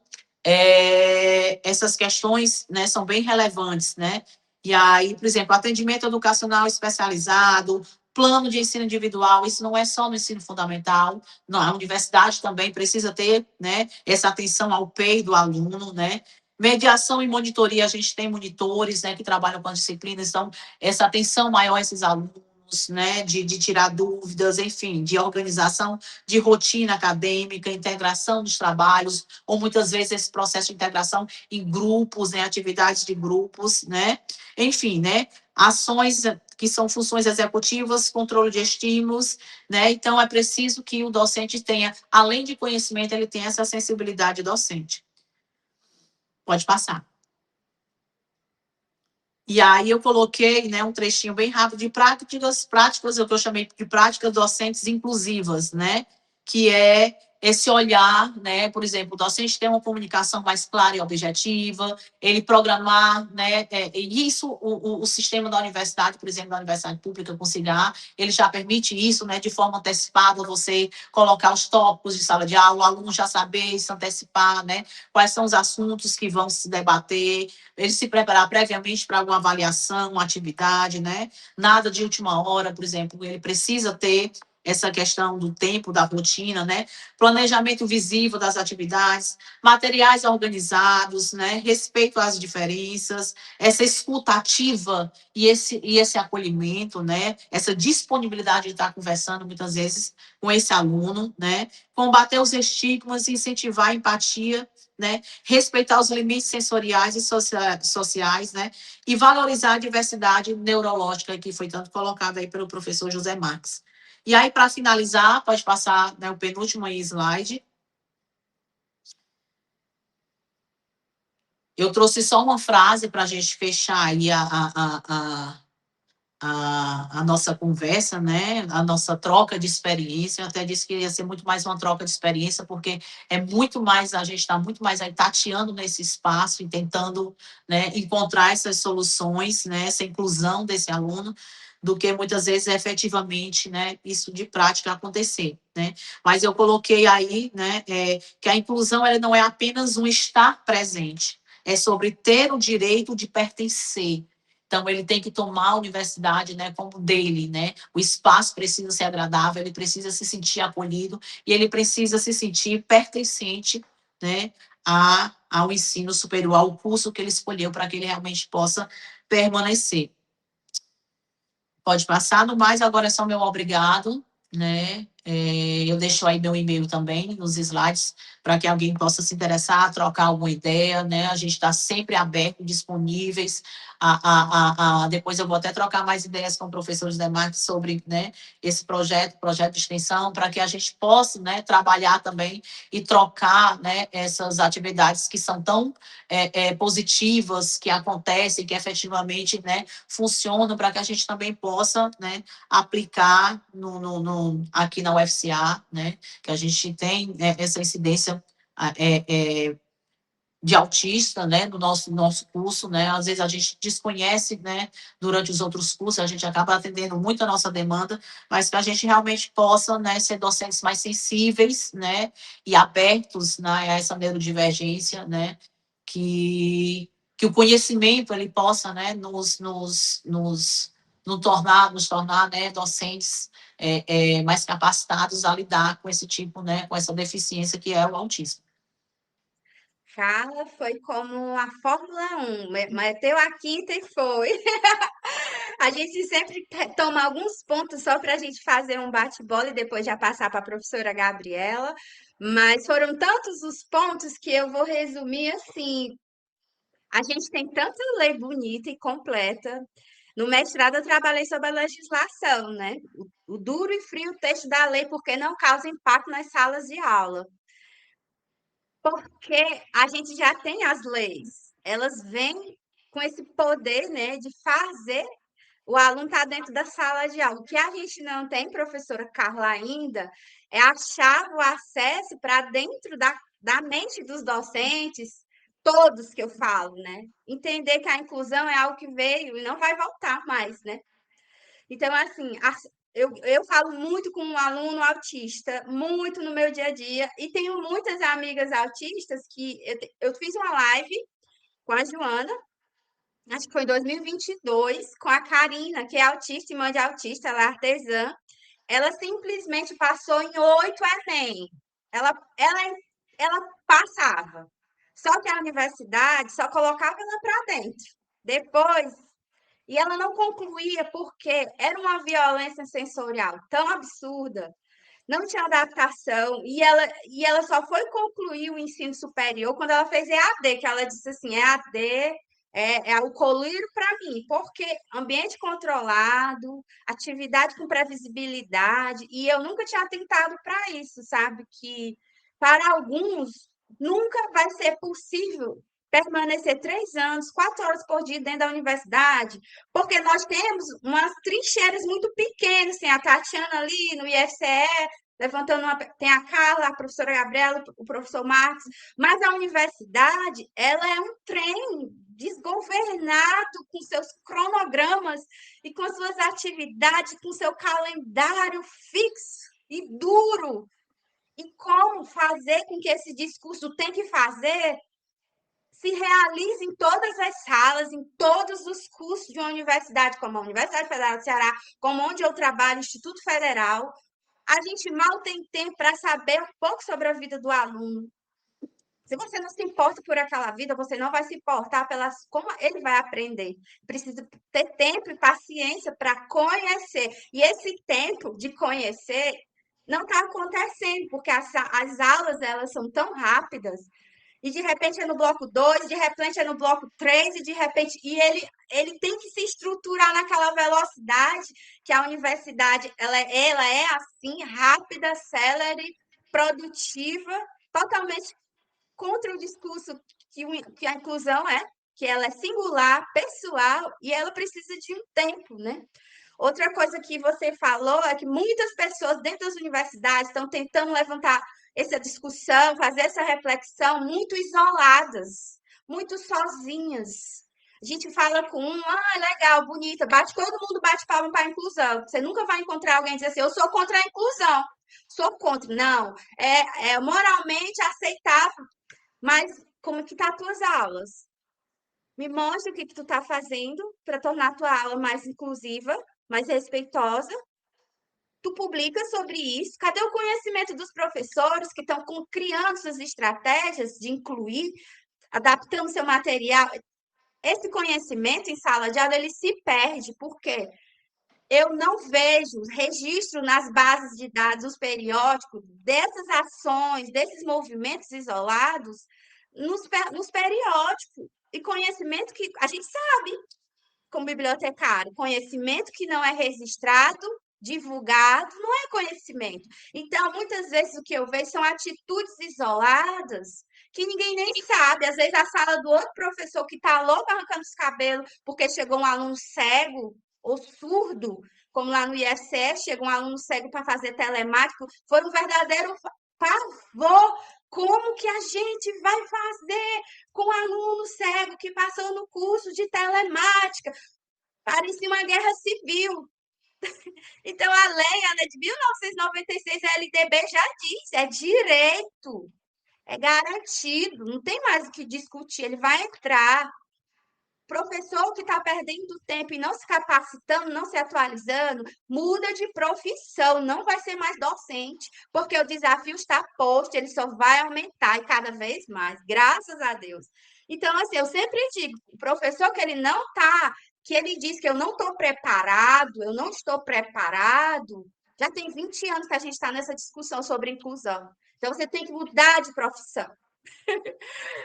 essas questões, né, são bem relevantes, né? E aí, por exemplo, atendimento educacional especializado, plano de ensino individual, isso não é só no ensino fundamental, não, a universidade também precisa ter, né, essa atenção ao PEI do aluno, né? Mediação e monitoria, a gente tem monitores, né, que trabalham com as disciplinas, então, essa atenção maior a esses alunos, né, de tirar dúvidas, enfim, de organização de rotina acadêmica, integração dos trabalhos, ou muitas vezes esse processo de integração em grupos, né, atividades de grupos, né, enfim, né, ações que são funções executivas, controle de estímulos, né, então é preciso que o docente tenha, além de conhecimento, ele tenha essa sensibilidade docente. Pode passar. E aí eu coloquei, né, um trechinho bem rápido de práticas, o que eu chamei de práticas docentes inclusivas, né, que é esse olhar, né, por exemplo, o docente tem uma comunicação mais clara e objetiva, ele programar, né, e isso o sistema da universidade, por exemplo, da universidade pública com Cigar, ele já permite isso, né, de forma antecipada, você colocar os tópicos de sala de aula, o aluno já saber se antecipar, né, quais são os assuntos que vão se debater, ele se preparar previamente para alguma avaliação, uma atividade, né, nada de última hora, por exemplo, ele precisa ter essa questão do tempo, da rotina, né? Planejamento visível das atividades, materiais organizados, né? Respeito às diferenças, essa escuta ativa e esse acolhimento, né? Essa disponibilidade de estar conversando muitas vezes com esse aluno, né? Combater os estigmas e incentivar a empatia, né? Respeitar os limites sensoriais e sociais, né? E valorizar a diversidade neurológica que foi tanto colocada aí pelo professor José Marques. E aí, para finalizar, pode passar, né, o penúltimo slide. Eu trouxe só uma frase para a gente fechar aí a nossa conversa, né? A nossa troca de experiência. Eu até disse que ia ser muito mais uma troca de experiência, porque é muito mais, a gente está muito mais aí tateando nesse espaço e tentando, né, encontrar essas soluções, né, essa inclusão desse aluno, do que muitas vezes efetivamente, né, isso de prática acontecer, né? Mas eu coloquei aí, né, que a inclusão ela não é apenas um estar presente, é sobre ter o direito de pertencer. Então, ele tem que tomar a universidade, né, como dele, né? O espaço precisa ser agradável, ele precisa se sentir acolhido e ele precisa se sentir pertencente, né, ao ensino superior, ao curso que ele escolheu para que ele realmente possa permanecer. Pode passar, no mais, agora é só meu obrigado, né? Eu deixo aí meu e-mail também nos slides para que alguém possa se interessar, trocar alguma ideia, né? A gente está sempre aberto, disponíveis. Depois eu vou até trocar mais ideias com o professor José Marques sobre, né, esse projeto de extensão, para que a gente possa, né, trabalhar também e trocar, né, essas atividades que são tão positivas, que acontecem, que efetivamente, né, funcionam, para que a gente também possa, né, aplicar aqui na UFCA, né, que a gente tem essa incidência de autista, né, no nosso curso, né, às vezes a gente desconhece, né, durante os outros cursos, a gente acaba atendendo muito a nossa demanda, mas que a gente realmente possa, né, ser docentes mais sensíveis, né, e abertos, né, a essa neurodivergência, né, que o conhecimento ele possa, né, nos tornar, né, docentes mais capacitados a lidar com esse tipo, né, com essa deficiência que é o autismo. Carla, foi como a Fórmula 1, meteu a quinta e foi. A gente sempre toma alguns pontos só para a gente fazer um bate-bola e depois já passar para a professora Gabriela, mas foram tantos os pontos que eu vou resumir assim. A gente tem tanta lei bonita e completa. No mestrado eu trabalhei sobre a legislação, né? O duro e frio texto da lei, porque não causa impacto nas salas de aula. Porque a gente já tem as leis, elas vêm com esse poder, né, de fazer o aluno estar dentro da sala de aula. O que a gente não tem, professora Carla, ainda, é achar o acesso para dentro da mente dos docentes, todos que eu falo, né? Entender que a inclusão é algo que veio e não vai voltar mais, né? Então, assim, eu falo muito com um aluno autista, muito no meu dia a dia, e tenho muitas amigas autistas que eu fiz uma live com a Joana, acho que foi em 2022, com a Karina, que é autista e mãe de autista, ela é artesã. Ela simplesmente passou em 8 Enem. Ela passava. Só que a universidade só colocava ela para dentro. Depois e ela não concluía porque era uma violência sensorial tão absurda, não tinha adaptação, e ela só foi concluir o ensino superior quando ela fez EAD, que ela disse assim, EAD é o colírio para mim, porque ambiente controlado, atividade com previsibilidade, e eu nunca tinha atentado para isso, sabe? Que para alguns nunca vai ser possível permanecer 3 anos, 4 horas por dia dentro da universidade, porque nós temos umas trincheiras muito pequenas, tem a Tatiana ali no IFCE, levantando tem a Carla, a professora Gabriela, o professor Marcos, mas a universidade, ela é um trem desgovernado com seus cronogramas e com suas atividades, com seu calendário fixo e duro. E como fazer com que esse discurso tem que fazer se realize em todas as salas, em todos os cursos de uma universidade, como a Universidade Federal do Ceará, como onde eu trabalho, Instituto Federal. A gente mal tem tempo para saber um pouco sobre a vida do aluno. Se você não se importa por aquela vida, você não vai se importar pelas como ele vai aprender. Precisa ter tempo e paciência para conhecer. E esse tempo de conhecer não está acontecendo, porque as aulas elas são tão rápidas e de repente é no bloco 2, de repente é no bloco 3, e de repente. E ele tem que se estruturar naquela velocidade que a universidade ela é assim, rápida, célere, produtiva, totalmente contra o discurso que a inclusão é, que ela é singular, pessoal, e ela precisa de um tempo, né? Outra coisa que você falou é que muitas pessoas dentro das universidades estão tentando levantar essa discussão, fazer essa reflexão muito isoladas, muito sozinhas. A gente fala com legal, bonita, todo mundo bate palma para a inclusão. Você nunca vai encontrar alguém dizer assim, eu sou contra a inclusão. Sou contra. Não, é moralmente aceitável, mas como que tá as tuas aulas? Me mostra o que tu está fazendo para tornar a tua aula mais inclusiva, mais respeitosa. Tu publica sobre isso. Cadê o conhecimento dos professores que estão criando suas estratégias de incluir, adaptando seu material? Esse conhecimento em sala de aula, ele se perde, porque eu não vejo registro nas bases de dados, os periódicos, dessas ações, desses movimentos isolados, nos periódicos. E conhecimento que a gente sabe, como bibliotecário, conhecimento que não é registrado, divulgado, não é conhecimento. Então, muitas vezes o que eu vejo são atitudes isoladas que ninguém nem sabe. Às vezes a sala do outro professor que está louco arrancando os cabelos porque chegou um aluno cego ou surdo, como lá no ISS, chegou um aluno cego para fazer telemático, foi um verdadeiro pavor. Como que a gente vai fazer com um aluno cego que passou no curso de telemática? Parecia uma guerra civil. Então, a lei de 1996, a LDB já diz, é direito, é garantido, não tem mais o que discutir, ele vai entrar. Professor que está perdendo tempo e não se capacitando, não se atualizando, muda de profissão, não vai ser mais docente, porque o desafio está posto, ele só vai aumentar e cada vez mais, graças a Deus. Então, assim, eu sempre digo, o professor que ele não está, que ele diz que eu não estou preparado, eu não estou preparado, já tem 20 anos que a gente está nessa discussão sobre inclusão. Então, você tem que mudar de profissão,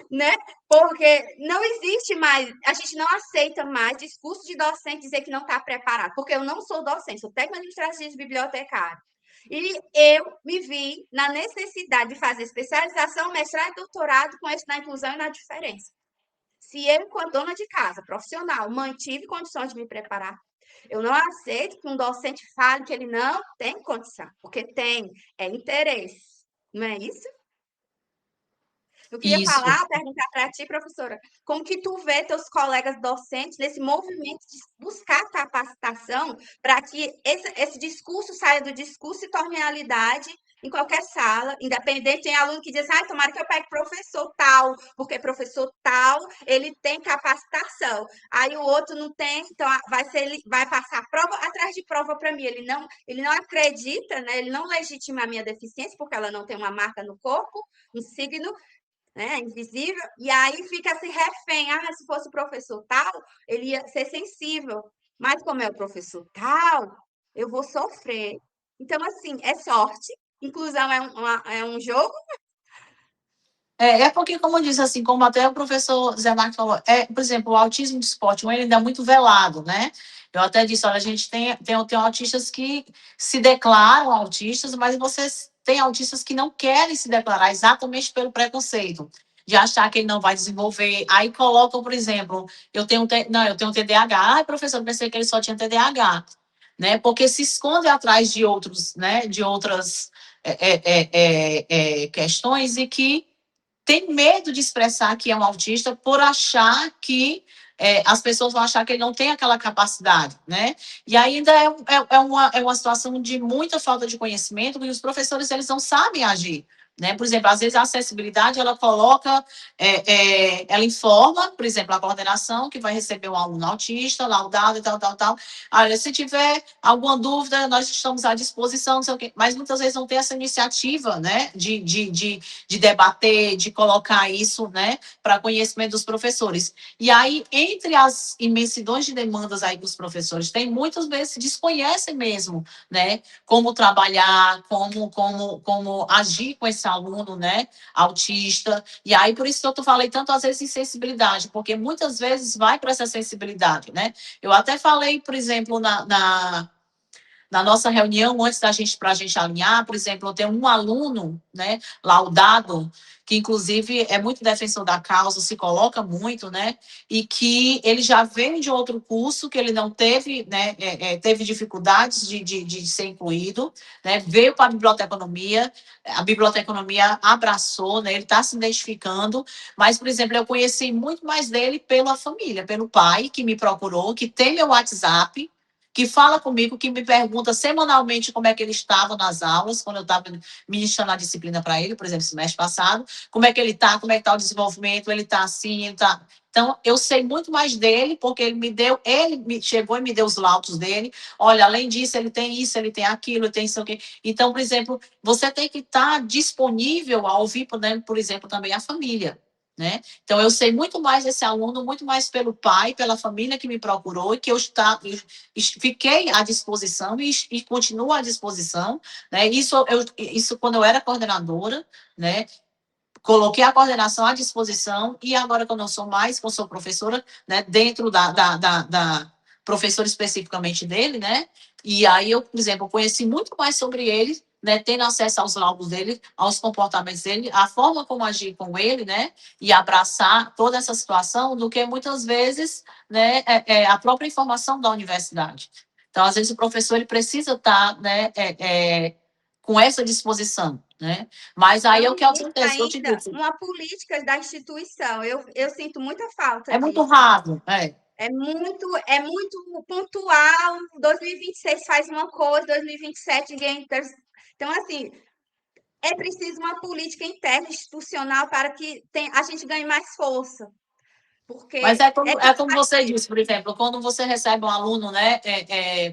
né? Porque não existe mais, a gente não aceita mais discurso de docente dizer que não está preparado, porque eu não sou docente, sou técnica administrativa de bibliotecário. E eu me vi na necessidade de fazer especialização, mestrado e doutorado com esse na inclusão e na diferença. Se eu, enquanto dona de casa, profissional, mantive condições de me preparar, eu não aceito que um docente fale que ele não tem condição, porque tem, é interesse, não é isso? Eu queria Isso. falar, perguntar para ti, professora, como que tu vê teus colegas docentes nesse movimento de buscar capacitação para que esse discurso saia do discurso e torne realidade em qualquer sala, independente, tem aluno que diz, tomara que eu pegue professor tal, porque professor tal, ele tem capacitação. Aí o outro não tem, então vai passar prova atrás de prova para mim. Ele não acredita, né? Ele não legitima a minha deficiência, porque ela não tem uma marca no corpo, um signo, né, invisível, e aí fica se refém. Se fosse o professor tal, ele ia ser sensível, mas como é o professor tal, eu vou sofrer. Então, assim, é sorte. Inclusão é um jogo. É porque, como eu disse, assim, como até o professor Zé Marcos falou, por exemplo, o autismo de esporte, ele ainda é muito velado, né? Eu até disse, olha, a gente tem autistas que se declaram autistas, mas vocês têm autistas que não querem se declarar exatamente pelo preconceito, de achar que ele não vai desenvolver. Aí colocam, por exemplo, eu tenho TDAH. Professor, eu pensei que ele só tinha TDAH, né? Porque se esconde atrás de outros, né? De outras questões e que tem medo de expressar que é um autista por achar que as pessoas vão achar que ele não tem aquela capacidade, né? E ainda é uma situação de muita falta de conhecimento e os professores, eles não sabem agir, né? Por exemplo, às vezes a acessibilidade, ela coloca, ela informa, por exemplo, a coordenação que vai receber um aluno autista, laudado e tal. Olha, se tiver alguma dúvida, nós estamos à disposição, não sei o quê. Mas muitas vezes não tem essa iniciativa, né? De debater, de colocar isso, né, para conhecimento dos professores. E aí, entre as imensidões de demandas aí dos professores, tem muitas vezes que desconhecem mesmo, né, como trabalhar, como agir com esse aluno, né, autista. E aí, por isso que eu falei tanto às vezes em sensibilidade, porque muitas vezes vai para essa sensibilidade, né? Eu até falei, por exemplo, na nossa reunião, antes para a gente alinhar, por exemplo, eu tenho um aluno, né, laudado, que inclusive é muito defensor da causa, se coloca muito, né, e que ele já vem de outro curso, que ele não teve, né, teve dificuldades de ser incluído, né, veio para a biblioteconomia abraçou, né, ele está se identificando, mas, por exemplo, eu conheci muito mais dele pela família, pelo pai, que me procurou, que tem meu WhatsApp, que fala comigo, que me pergunta semanalmente como é que ele estava nas aulas, quando eu estava ministrando a disciplina para ele, por exemplo, semestre passado, como é que ele está, como é que está o desenvolvimento, ele está assim, ele está... Então, eu sei muito mais dele, porque ele me chegou e me deu os laudos dele. Olha, além disso, ele tem isso, ele tem aquilo, ele tem isso aqui. Então, por exemplo, você tem que estar disponível a ouvir, por exemplo, também a família, né? Então, eu sei muito mais desse aluno, muito mais pelo pai, pela família que me procurou e que eu fiquei à disposição e continuo à disposição, né? Isso quando eu era coordenadora, né? Coloquei a coordenação à disposição e agora, quando eu sou mais, quando eu sou professora, né, dentro da professora especificamente dele, né, e aí eu, por exemplo, conheci muito mais sobre ele, né, tendo acesso aos laudos dele, aos comportamentos dele, a forma como agir com ele, né, e abraçar toda essa situação, do que muitas vezes, né, a própria informação da universidade. Então, às vezes, o professor ele precisa estar, né, com essa disposição, né? Mas aí é o que acontece, eu te ainda digo. uma política da instituição. Eu sinto muita falta É muito disso. raro, É muito pontual. 2026 faz uma coisa, 2027 ninguém. Então, assim, é preciso uma política interna institucional para que a gente ganhe mais força. Mas Porque é é como você cansativo. disse, por exemplo, quando você recebe um aluno, né,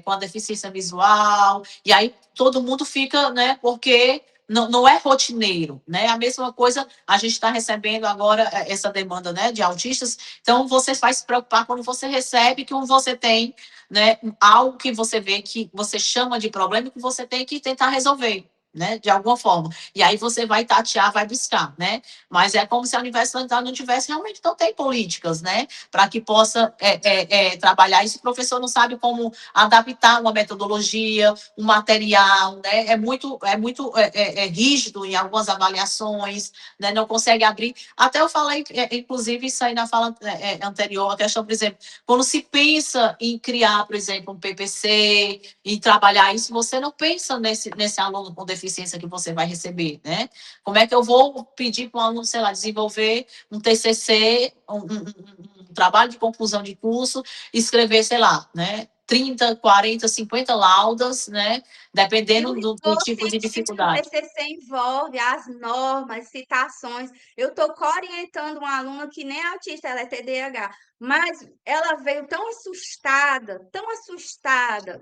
com a deficiência visual, e aí todo mundo fica, né, porque não é rotineiro, né? A mesma coisa, a gente está recebendo agora essa demanda, né, de autistas, então você vai se preocupar quando você recebe que você tem, né, algo que você vê que você chama de problema e que você tem que tentar resolver, né, de alguma forma. E aí você vai tatear, vai buscar, né? Mas é como se a universidade não tivesse, realmente não tem políticas, né, para que possa trabalhar isso. O professor não sabe como adaptar uma metodologia, um material, né, é muito rígido em algumas avaliações, né, não consegue abrir. Até eu falei, inclusive, isso aí na fala anterior, a questão, por exemplo, quando se pensa em criar, por exemplo, um PPC, em trabalhar isso, você não pensa nesse aluno com deficiência que você vai receber, né? Como é que eu vou pedir para um aluno, sei lá, desenvolver um TCC, um trabalho de conclusão de curso, escrever, sei lá, né, 30, 40, 50 laudas, né, E o dependendo do rigor tipo de científico do dificuldade. TCC envolve as normas, citações. Eu estou orientando uma aluna que nem é autista, ela é TDAH, mas ela veio tão assustada,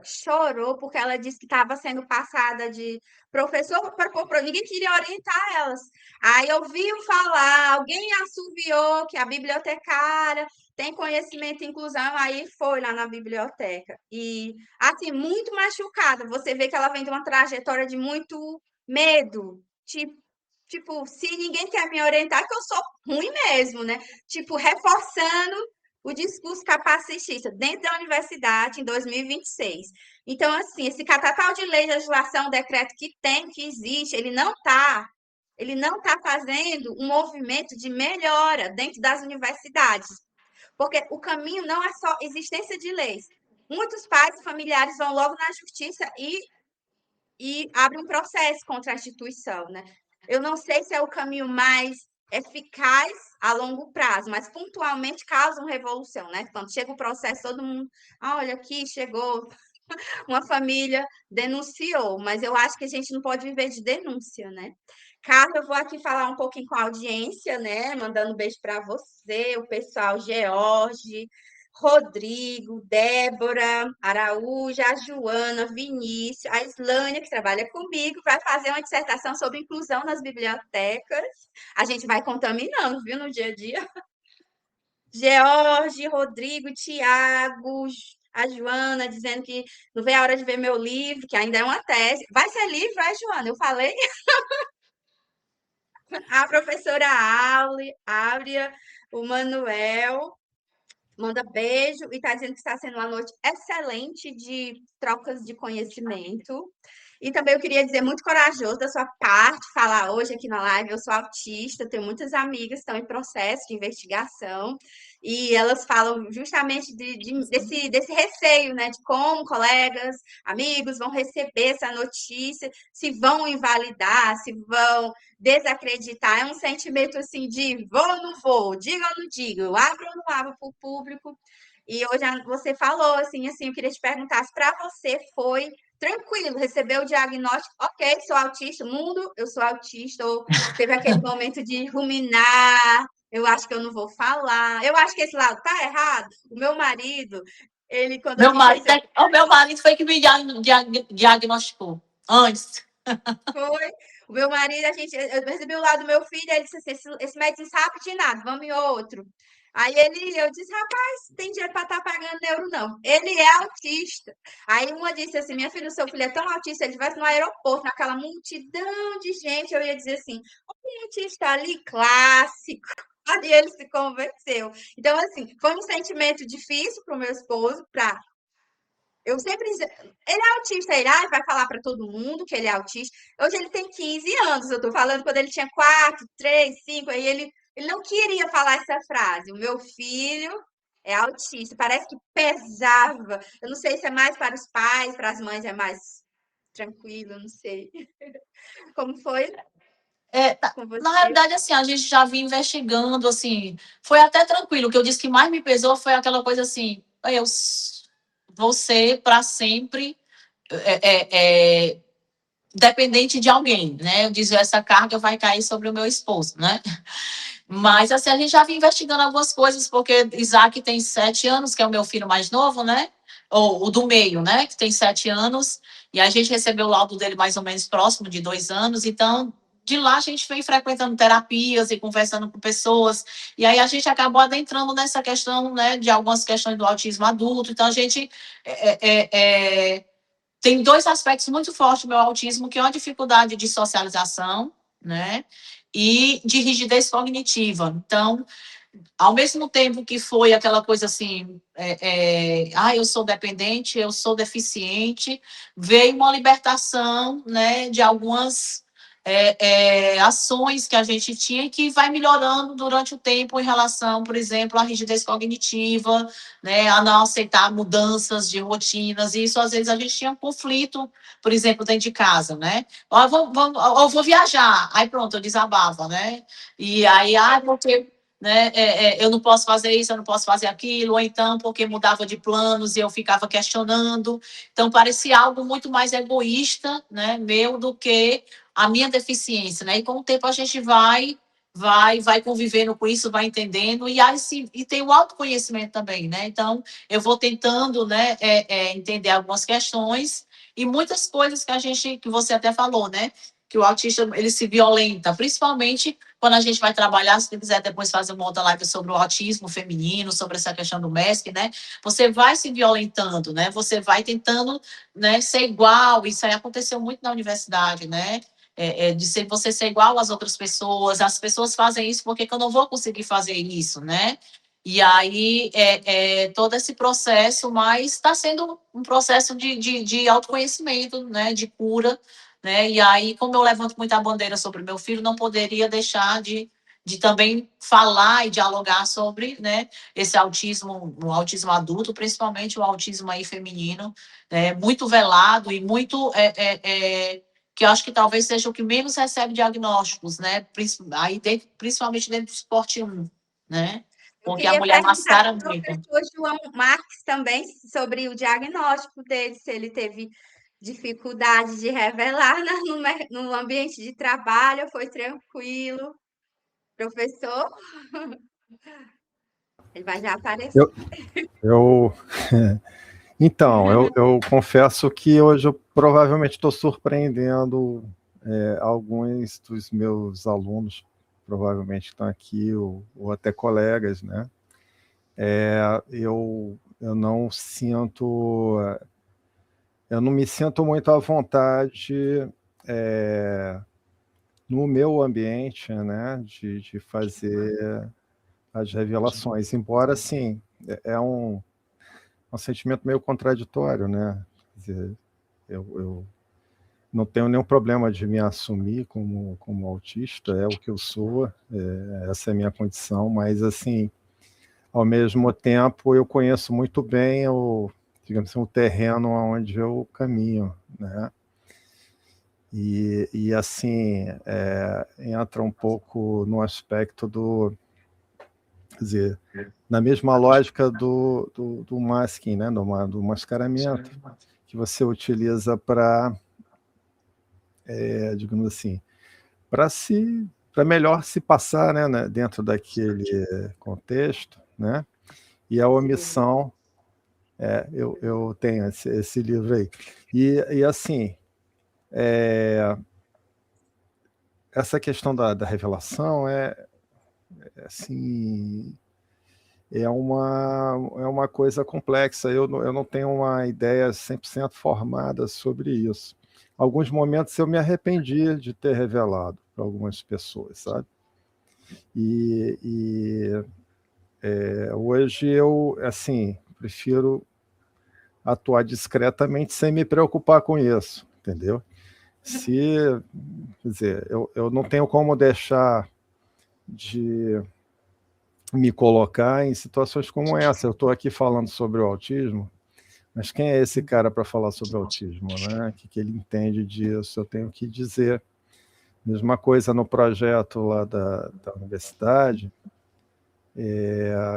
chorou porque ela disse que estava sendo passada de professor para ninguém queria orientar elas. Aí ouviu falar, alguém assoviou que a bibliotecária tem conhecimento e inclusão, aí foi lá na biblioteca. E assim, muito machucada. Você vê que ela vem de uma trajetória de muito medo. Tipo, se ninguém quer me orientar, que eu sou ruim mesmo, né? Tipo, reforçando o discurso capacitista dentro da universidade em 2026. Então, assim, esse catatal de lei de legislação, decreto que existe, ele não tá fazendo um movimento de melhora dentro das universidades. Porque o caminho não é só existência de leis. Muitos pais e familiares vão logo na justiça e abrem um processo contra a instituição, né? Eu não sei se é o caminho mais eficaz a longo prazo, mas pontualmente causa uma revolução, né? Quando chega o processo, todo mundo, olha aqui, chegou uma família, denunciou, mas eu acho que a gente não pode viver de denúncia, né? Carla, eu vou aqui falar um pouquinho com a audiência, né? Mandando um beijo para você, o pessoal George, Rodrigo, Débora, Araújo, a Joana, Vinícius, a Islânia, que trabalha comigo, vai fazer uma dissertação sobre inclusão nas bibliotecas. A gente vai contaminando, viu, no dia a dia. George, Rodrigo, Tiago, a Joana dizendo que não vê a hora de ver meu livro, que ainda é uma tese. Vai ser livro, é, Joana? Eu falei. A professora Áurea, o Manuel, manda beijo e está dizendo que está sendo uma noite excelente de trocas de conhecimento. E também eu queria dizer muito corajoso da sua parte falar hoje aqui na live. Eu sou autista, tenho muitas amigas que estão em processo de investigação e elas falam justamente desse receio, né, de como colegas, amigos vão receber essa notícia, se vão invalidar, se vão desacreditar. É um sentimento assim de vou ou não vou, diga ou não digo, abro ou não abro para o público. E hoje você falou assim, eu queria te perguntar se para você foi tranquilo receber o diagnóstico, ok, sou autista, mundo, eu sou autista, ou teve aquele momento de ruminar, eu acho que eu não vou falar, eu acho que esse lado tá errado. O meu marido, ele, quando a Meu gente marido, recebeu, o meu marido foi que me diagnosticou antes. foi, o meu marido, eu recebi o lado do meu filho, ele disse assim, esse médico sabe de nada, vamos em outro. Aí eu disse, rapaz, tem dinheiro para estar pagando euro, não. Ele é autista. Aí uma disse assim, minha filha, o seu filho é tão autista, se ele estivesse no aeroporto, naquela multidão de gente, eu ia dizer assim, o autista ali, clássico. Aí ele se convenceu. Então, assim, foi um sentimento difícil para o meu esposo, eu sempre. Ele é autista, ele vai falar para todo mundo que ele é autista. Hoje ele tem 15 anos, eu tô falando quando ele tinha 4, 3, 5, aí ele não queria falar essa frase. O meu filho é autista. Parece que pesava. Eu não sei se é mais para os pais, para as mães é mais tranquilo, não sei. Como foi com Na você? realidade, assim, a gente já vinha investigando, assim, foi até tranquilo. O que eu disse que mais me pesou foi aquela coisa assim, vou ser para sempre dependente de alguém, né? Eu disse, essa carga vai cair sobre o meu esposo, né? Mas, assim, a gente já vinha investigando algumas coisas, porque Isaac tem 7 anos, que é o meu filho mais novo, né? Ou o do meio, né? Que tem 7 anos. E a gente recebeu o laudo dele mais ou menos próximo de 2 anos. Então, de lá a gente vem frequentando terapias e conversando com pessoas. E aí a gente acabou adentrando nessa questão, né? De algumas questões do autismo adulto. Então, a gente tem dois aspectos muito fortes do meu autismo, que é uma dificuldade de socialização, né? E de rigidez cognitiva. Então, ao mesmo tempo que foi aquela coisa assim, eu sou dependente, eu sou deficiente, veio uma libertação, né, de algumas ações que a gente tinha que vai melhorando durante o tempo em relação, por exemplo, à rigidez cognitiva, né, a não aceitar mudanças de rotinas, e isso às vezes a gente tinha um conflito, por exemplo, dentro de casa, né? Eu vou viajar, aí pronto, eu desabava, né? E aí, porque né? Eu não posso fazer isso, eu não posso fazer aquilo, ou então porque mudava de planos e eu ficava questionando. Então, parecia algo muito mais egoísta, né, meu, do que a minha deficiência, né? E com o tempo a gente vai convivendo com isso, vai entendendo, e aí sim, e tem o autoconhecimento também, né? Então, eu vou tentando, né, entender algumas questões e muitas coisas que você até falou, né? Que o autista, ele se violenta, principalmente quando a gente vai trabalhar, se você quiser depois fazer uma outra live sobre o autismo feminino, sobre essa questão do MESC, né? Você vai se violentando, né? Você vai tentando, né, ser igual. Isso aí aconteceu muito na universidade, né? De você ser igual às outras pessoas. As pessoas fazem isso porque eu não vou conseguir fazer isso, né? E aí, todo esse processo, mas está sendo um processo de autoconhecimento, né? De cura, né? E aí, como eu levanto muita bandeira sobre o meu filho, não poderia deixar de também falar e dialogar sobre, né, esse autismo, o autismo adulto, principalmente o autismo aí feminino, muito velado e muito que eu acho que talvez seja o que menos recebe diagnósticos, né? Aí principalmente dentro do esporte 1, né? Eu Porque a queria mulher perguntar mascara para o muito. professor João Marques também sobre o diagnóstico dele, se ele teve dificuldade de revelar no ambiente de trabalho, foi tranquilo. Professor, ele vai já aparecer. Eu, eu então, eu confesso que hoje eu provavelmente estou surpreendendo alguns dos meus alunos, provavelmente estão aqui, ou até colegas, né? Eu não sinto, eu não me sinto muito à vontade no meu ambiente, né, de fazer as revelações, embora, sim, é um sentimento meio contraditório, né? Quer dizer, eu não tenho nenhum problema de me assumir como autista, é o que eu sou, essa é a minha condição, mas, assim, ao mesmo tempo, eu conheço muito bem digamos assim, o terreno onde eu caminho, né? E assim, entra um pouco no aspecto quer dizer, na mesma lógica do masking, né, do mascaramento, que você utiliza para, digamos assim, para melhor se passar, né, dentro daquele contexto, né? E a omissão, eu tenho esse livro aí. E assim, essa questão da revelação assim, é uma coisa complexa. Eu não tenho uma ideia 100% formada sobre isso. Alguns momentos eu me arrependi de ter revelado para algumas pessoas, sabe? Hoje eu, assim, prefiro atuar discretamente sem me preocupar com isso, entendeu? Quer dizer, eu não tenho como deixar de me colocar em situações como essa. Eu estou aqui falando sobre o autismo, mas quem é esse cara para falar sobre autismo, né? O que ele entende disso? Eu tenho que dizer. Mesma coisa no projeto lá da universidade,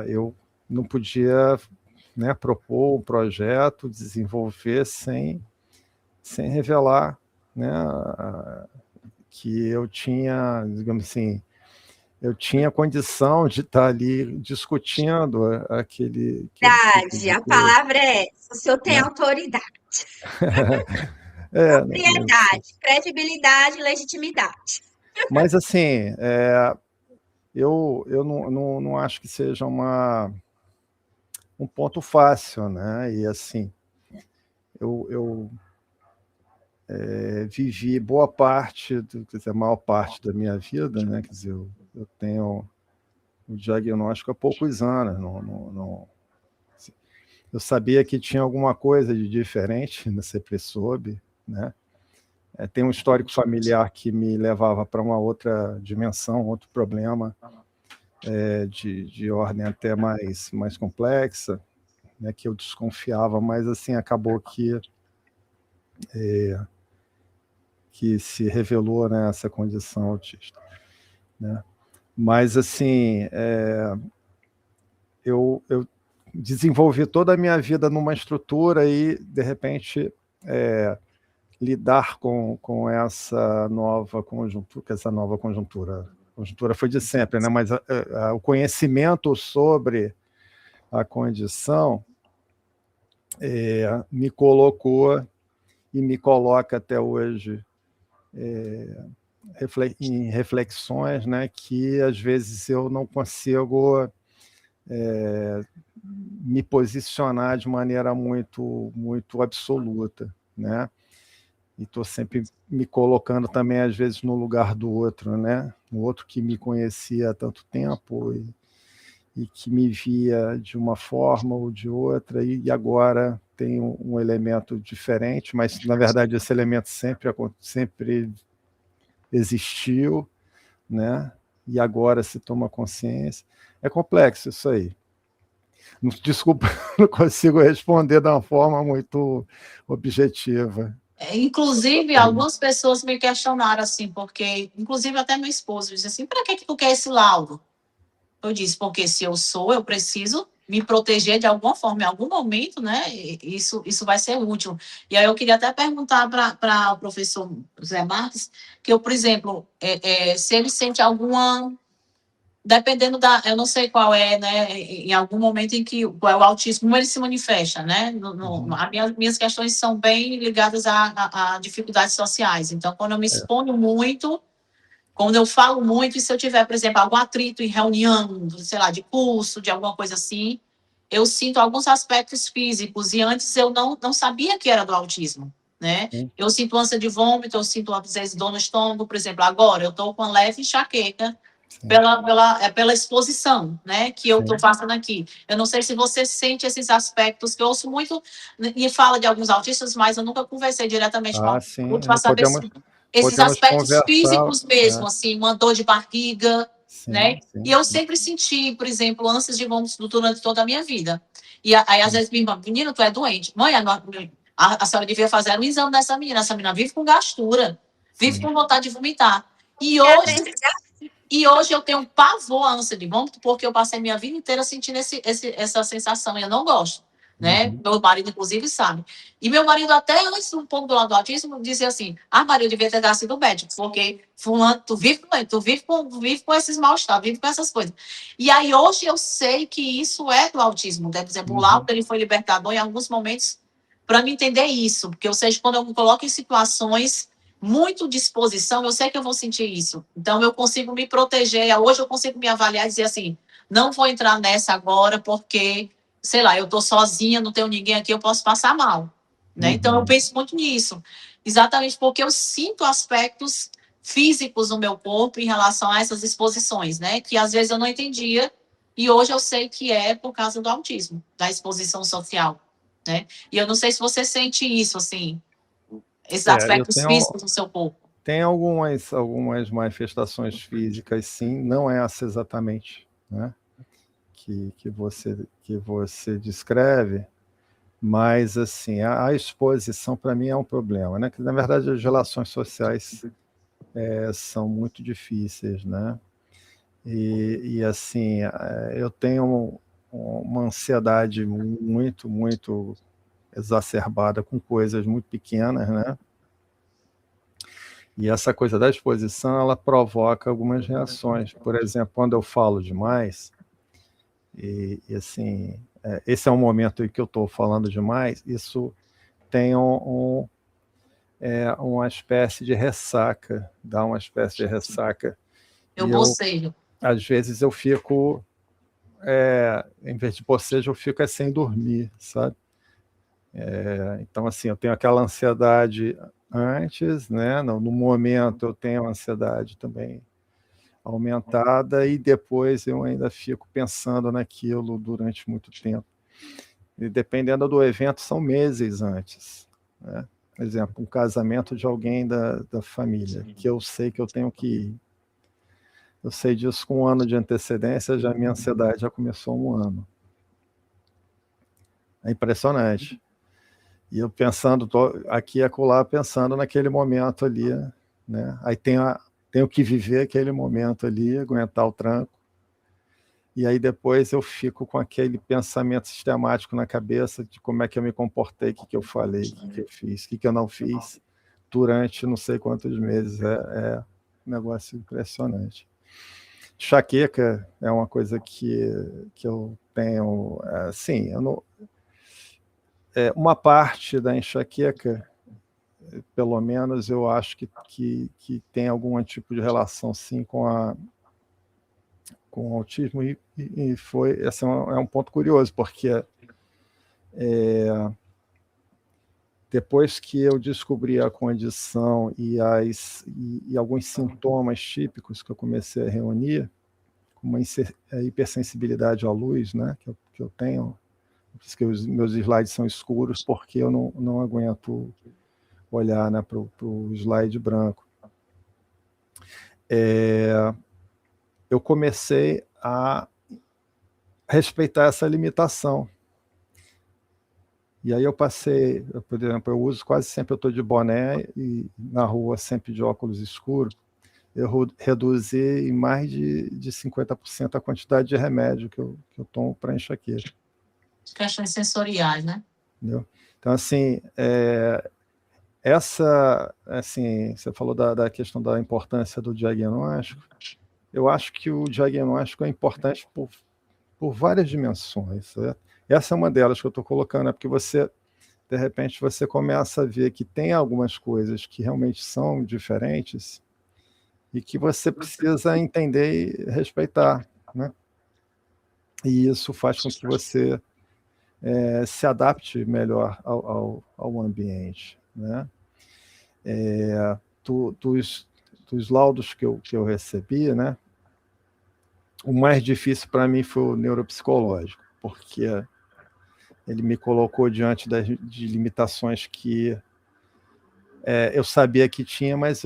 eu não podia, né, propor um projeto, desenvolver sem revelar, né, que eu tinha, digamos assim, eu tinha condição de estar ali discutindo aquele tipo de A coisa, palavra é essa, o senhor tem né? autoridade, Né, propriedade, credibilidade, legitimidade. mas assim, eu não acho que seja um ponto fácil, né? E assim, eu vivi boa parte, quer dizer, a maior parte da minha vida, né? Quer dizer, eu tenho o diagnóstico há poucos anos. Eu sabia que tinha alguma coisa de diferente, sempre soube, né? Tem um histórico familiar que me levava para uma outra dimensão, outro problema, de ordem até mais complexa, né, que eu desconfiava, mas assim acabou que se revelou, né, essa condição autista, né? Mas assim, eu desenvolvi toda a minha vida numa estrutura e de repente lidar com essa nova conjuntura. A conjuntura foi de sempre, né? Mas o conhecimento sobre a condição me colocou e me coloca até hoje em reflexões, né, que às vezes eu não consigo me posicionar de maneira muito absoluta, né? E estou sempre me colocando também, às vezes, no lugar do outro, né? O outro que me conhecia há tanto tempo e que me via de uma forma ou de outra, e agora tem um elemento diferente, mas, na verdade, esse elemento sempre existiu, né? E agora se toma consciência. É complexo isso aí. Desculpa, não consigo responder de uma forma muito objetiva. Inclusive, algumas pessoas me questionaram assim, porque, inclusive até meu esposo disse assim, para que tu quer esse laudo? Eu disse, porque se eu preciso me proteger de alguma forma, em algum momento, né? Isso vai ser útil. E aí eu queria até perguntar para o professor Zé Marques, que eu, por exemplo, se ele sente alguma... Dependendo eu não sei qual é, né, em algum momento em que qual é o autismo, como ele se manifesta, né? Minhas questões são bem ligadas a dificuldades sociais. Então, quando eu me exponho muito, quando eu falo muito, e se eu tiver, por exemplo, algum atrito em reunião, sei lá, de curso, de alguma coisa assim, eu sinto alguns aspectos físicos, e antes eu não sabia que era do autismo, né? Eu sinto ânsia de vômito, eu sinto, às vezes, dor no estômago, por exemplo, agora eu estou com uma leve enxaqueca, pela exposição, né, que eu estou passando aqui. Eu não sei se você sente esses aspectos, que eu ouço muito e fala de alguns autistas, mas eu nunca conversei diretamente com alguém para saber se esses aspectos físicos mesmo, assim, uma dor de barriga, né? E eu sempre senti, por exemplo, ânsias de vômito durante toda a minha vida. E aí, às vezes, minha irmã, menina, tu é doente. Mãe, a senhora devia fazer um exame dessa menina. Essa menina vive com gastura, vive com vontade de vomitar. E hoje... E hoje eu tenho pavor à ânsia de vômito, porque eu passei minha vida inteira sentindo essa sensação, e eu não gosto, né? Meu marido, inclusive, sabe. E meu marido, até antes um pouco do lado do autismo, dizia assim: Maria, eu devia ter dado sido médico, porque fulano, tu vive com esses mal-estar, vive com essas coisas. E aí, hoje, eu sei que isso é do autismo, né? Por exemplo, o laudo, ele foi libertador em alguns momentos para me entender isso, porque, ou seja, quando eu me coloco em situações muito disposição, eu sei que eu vou sentir isso. Então, eu consigo me proteger. Hoje, eu consigo me avaliar e dizer assim: não vou entrar nessa agora, porque, sei lá, eu estou sozinha, não tenho ninguém aqui, eu posso passar mal. Né? Então, eu penso muito nisso. Exatamente porque eu sinto aspectos físicos no meu corpo em relação a essas exposições, né? Que às vezes eu não entendia, e hoje eu sei que é por causa do autismo, da exposição social. Né? E eu não sei se você sente isso, assim, esses aspectos físicos do seu corpo. Tem algumas manifestações físicas, sim, não é essa exatamente, né, que você descreve, mas assim, a exposição para mim é um problema, né? Que na verdade as relações sociais são muito difíceis, né? E assim, eu tenho uma ansiedade muito exacerbada com coisas muito pequenas, né? E essa coisa da exposição, ela provoca algumas reações. Por exemplo, quando eu falo demais, e assim, esse é um momento em que eu estou falando demais, isso tem uma espécie de ressaca, dá uma espécie de ressaca. Eu bocejo. Às vezes eu fico, em vez de bocejo, eu fico sem dormir, sabe? Então, assim, eu tenho aquela ansiedade antes, né? No momento eu tenho ansiedade também aumentada, e depois eu ainda fico pensando naquilo durante muito tempo. E dependendo do evento, são meses antes, né? Por exemplo, um casamento de alguém da família, que eu sei que eu tenho que ir. Eu sei disso com 1 ano de antecedência, já minha ansiedade já começou 1 ano. É impressionante. E eu pensando, aqui e acolá, pensando naquele momento ali, né? Aí tenho que viver aquele momento ali, aguentar o tranco. E aí depois eu fico com aquele pensamento sistemático na cabeça de como é que eu me comportei, o que eu falei, o que eu fiz, o que eu não fiz durante não sei quantos meses. É um negócio impressionante. Enxaqueca é uma coisa que eu tenho, assim, uma parte da enxaqueca, pelo menos, eu acho que tem algum tipo de relação, sim, com o autismo, e esse é um ponto curioso, porque depois que eu descobri a condição e alguns sintomas típicos que eu comecei a reunir, como a hipersensibilidade à luz, né, que eu tenho, por isso que os meus slides são escuros, porque eu não aguento olhar, né, para o slide branco. Eu comecei a respeitar essa limitação. E aí eu passei, por exemplo, eu uso quase sempre, eu estou de boné e na rua sempre de óculos escuros. Eu reduzi em mais de 50% a quantidade de remédio que eu tomo para enxaqueca. Questões sensoriais, né? Entendeu? Então, assim, assim, você falou da questão da importância do diagnóstico. Eu acho que o diagnóstico é importante por várias dimensões. Essa é uma delas que eu estou colocando, porque de repente, você começa a ver que tem algumas coisas que realmente são diferentes e que você precisa entender e respeitar, né? E isso faz com que você se adapte melhor ao ambiente, né? Dos laudos que eu recebi, né? O mais difícil para mim foi o neuropsicológico, porque ele me colocou diante de limitações que eu sabia que tinha, mas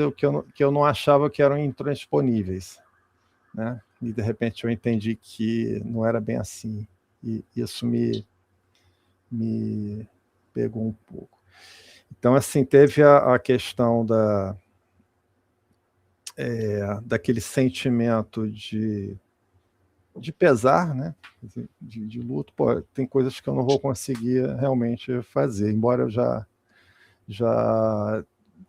que eu não achava que eram intransponíveis, né? E de repente eu entendi que não era bem assim, e isso me pegou um pouco. Então, assim, teve a questão daquele sentimento de pesar, né? De luto. Pô, tem coisas que eu não vou conseguir realmente fazer, embora eu já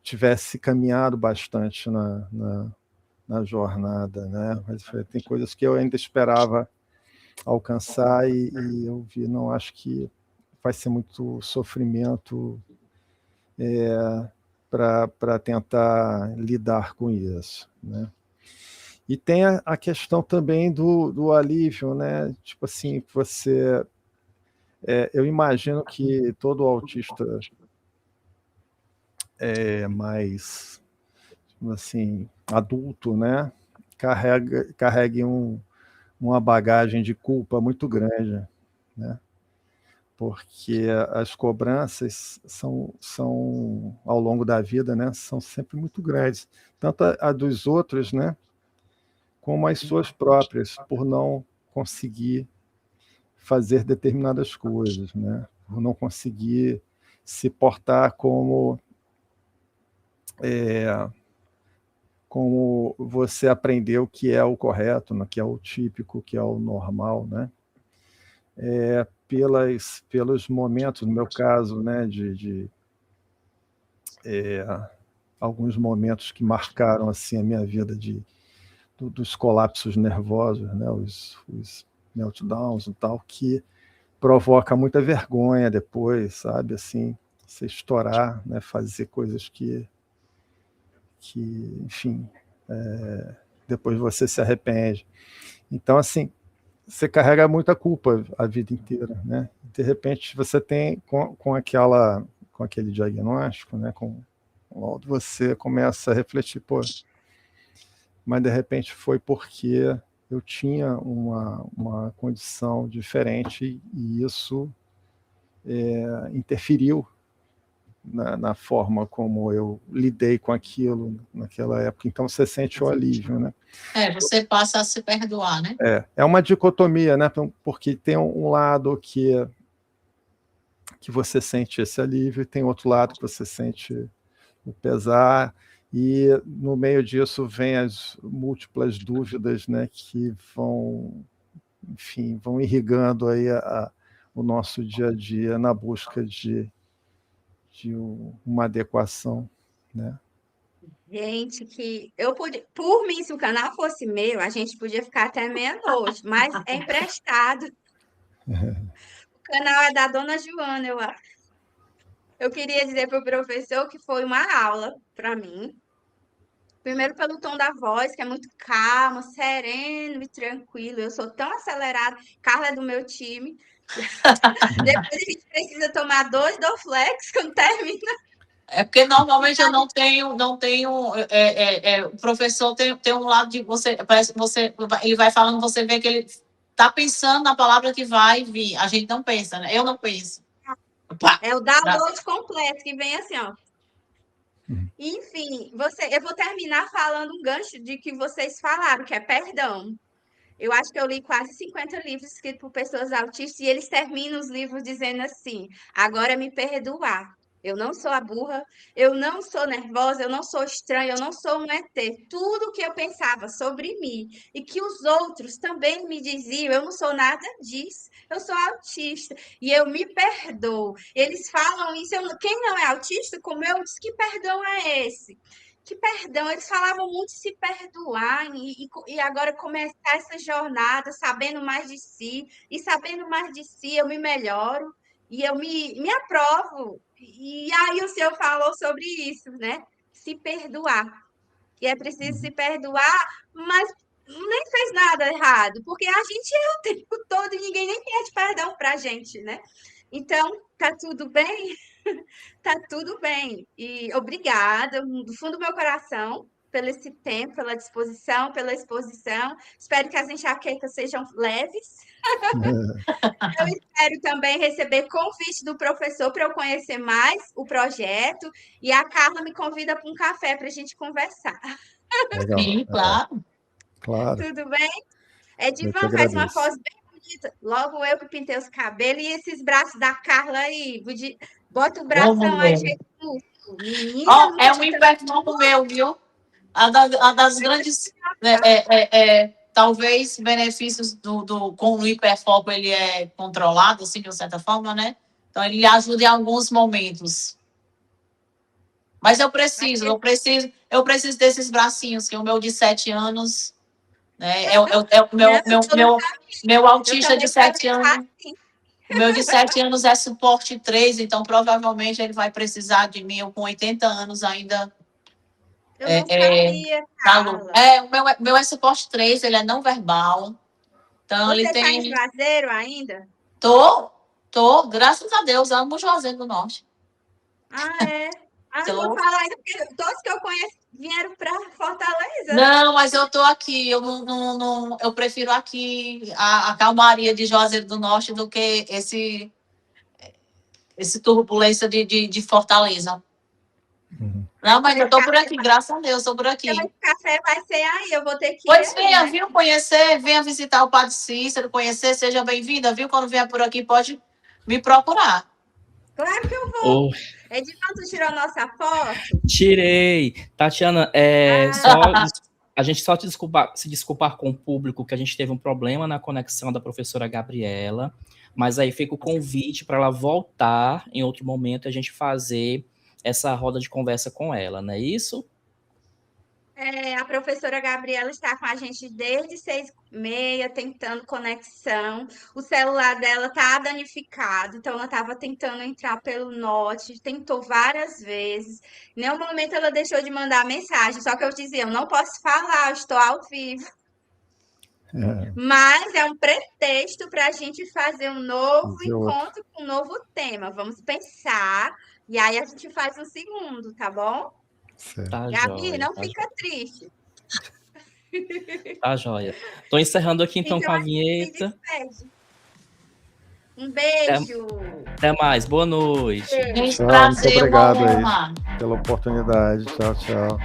tivesse caminhado bastante na jornada, né? Mas tem coisas que eu ainda esperava alcançar e eu vi, não, acho que vai ser muito sofrimento para tentar lidar com isso, né? E tem a questão também do alívio, né? Tipo assim, você... eu imagino que todo autista mais, assim, adulto, né? Carregue uma bagagem de culpa muito grande, né? Porque as cobranças são ao longo da vida, né? São sempre muito grandes, tanto a dos outros, né? Como as suas próprias, por não conseguir fazer determinadas coisas, né? Por não conseguir se portar como você aprendeu que é o correto, né? Que é o típico, que é o normal, né? Pelos momentos, no meu caso, né? Alguns momentos que marcaram assim a minha vida dos colapsos nervosos, né? Os meltdowns e tal, que provoca muita vergonha depois, sabe? Assim, você estourar, né? Fazer coisas que enfim, depois você se arrepende. Então, assim, você carrega muita culpa a vida inteira, né? De repente, você tem, com aquele diagnóstico, né? Com o laudo, você começa a refletir, pô, mas de repente foi porque eu tinha uma condição diferente e isso interferiu na forma como eu lidei com aquilo naquela época. Então você sente o alívio, né? Você passa a se perdoar, né? É uma dicotomia, né? Porque tem um lado que você sente esse alívio e tem outro lado que você sente o pesar, e no meio disso vem as múltiplas dúvidas, né, que vão irrigando aí o nosso dia a dia na busca de uma adequação, né? Gente, que eu podia, por mim, se o canal fosse meu, a gente podia ficar até meia-noite, mas é emprestado. O canal é da Dona Joana, eu acho. Eu queria dizer para o professor que foi uma aula para mim. Primeiro pelo tom da voz, que é muito calmo, sereno e tranquilo. Eu sou tão acelerada. Carla é do meu time. Depois a gente precisa tomar 2 Dorflex quando termina. É porque normalmente eu não tenho, o professor tem um lado de você, parece que ele vai falando, você vê que ele está pensando na palavra que vai vir. A gente não pensa, né? Eu não penso. É o download completo, que vem assim, ó. Enfim, eu vou terminar falando um gancho de que vocês falaram, que é perdão. Eu acho que eu li quase 50 livros escritos por pessoas autistas e eles terminam os livros dizendo assim: agora me perdoar. Eu não sou a burra, eu não sou nervosa, eu não sou estranha, eu não sou um ET. Tudo que eu pensava sobre mim e que os outros também me diziam, eu não sou nada disso. Eu sou autista e eu me perdoo. Eles falam isso. Quem não é autista, como eu, diz que perdão é esse? Que perdão, eles falavam muito de se perdoar e agora começar essa jornada sabendo mais de si, e sabendo mais de si eu me melhoro e eu me aprovo. E aí o senhor falou sobre isso, né? Se perdoar. Que é preciso se perdoar, mas nem fez nada errado, porque a gente é o tempo todo e ninguém nem pede perdão pra gente, né? Então, tá tudo bem? Tá tudo bem. E obrigada, do fundo do meu coração, pelo esse tempo, pela disposição, pela exposição. Espero que as enxaquecas sejam leves. Eu espero também receber convite do professor para eu conhecer mais o projeto. E a Carla me convida para um café para a gente conversar. Legal. Sim, claro. Claro. Tudo bem? Eu que Edivan faz uma agradeço. pose bem bonita. Logo eu que pintei os cabelos e esses braços da Carla aí. Bota o Vamos bração aí, ver. cheio de músculo. Menina, Ó, nunca é um tive tanto. hiperfoco meu, viu? A das grandes, né, talvez, benefícios com o hiperfoco, ele é controlado, assim, de certa forma, né? Então, ele ajuda em alguns momentos. Mas eu preciso desses bracinhos, que o meu de 7 anos, né? É o meu autista de 7 anos. O meu de 7 anos é suporte 3, então provavelmente ele vai precisar de mim. Eu com 80 anos ainda. Eu não sabia, Carla. O meu é suporte 3, ele é não verbal. Então, Você ele tá em tem. Juazeiro ainda? Tô, graças a Deus, amo Juazeiro do Norte. Ah, é? Ah, não vou Tô. falar ainda, porque todos que eu conheço vieram para Fortaleza. Não, mas eu tô aqui. Eu eu prefiro aqui a calmaria de Juazeiro do Norte do que esse turbulência de Fortaleza. Não, mas eu tô por aqui, graças a Deus, tô por aqui. Então, esse café vai ser aí, eu vou ter que ir. Pois venha, né? viu, conhecer, venha visitar o Padre Cícero, conhecer, seja bem-vinda, viu? Quando vier por aqui, pode me procurar. Claro que eu vou. Edilson, tu tirou nossa foto? Tirei. Tatiana, a gente só se desculpar com o público que a gente teve um problema na conexão da professora Gabriela, mas aí fica o convite para ela voltar em outro momento e a gente fazer essa roda de conversa com ela, não é isso? A professora Gabriela está com a gente desde 6h30, tentando conexão. O celular dela está danificado, então ela estava tentando entrar pelo Note, tentou várias vezes. Em nenhum momento ela deixou de mandar mensagem, só que eu dizia, eu não posso falar, eu estou ao vivo. Mas é um pretexto para a gente fazer um novo encontro com um novo tema. Vamos pensar, e aí a gente faz um segundo, tá bom? Tá, Gabi, joia, não tá fica triste. Tá, joia. Tô encerrando aqui então com a vinheta. Um beijo. Até mais. Boa noite. Tchau, muito obrigado aí pela oportunidade. Tchau, tchau.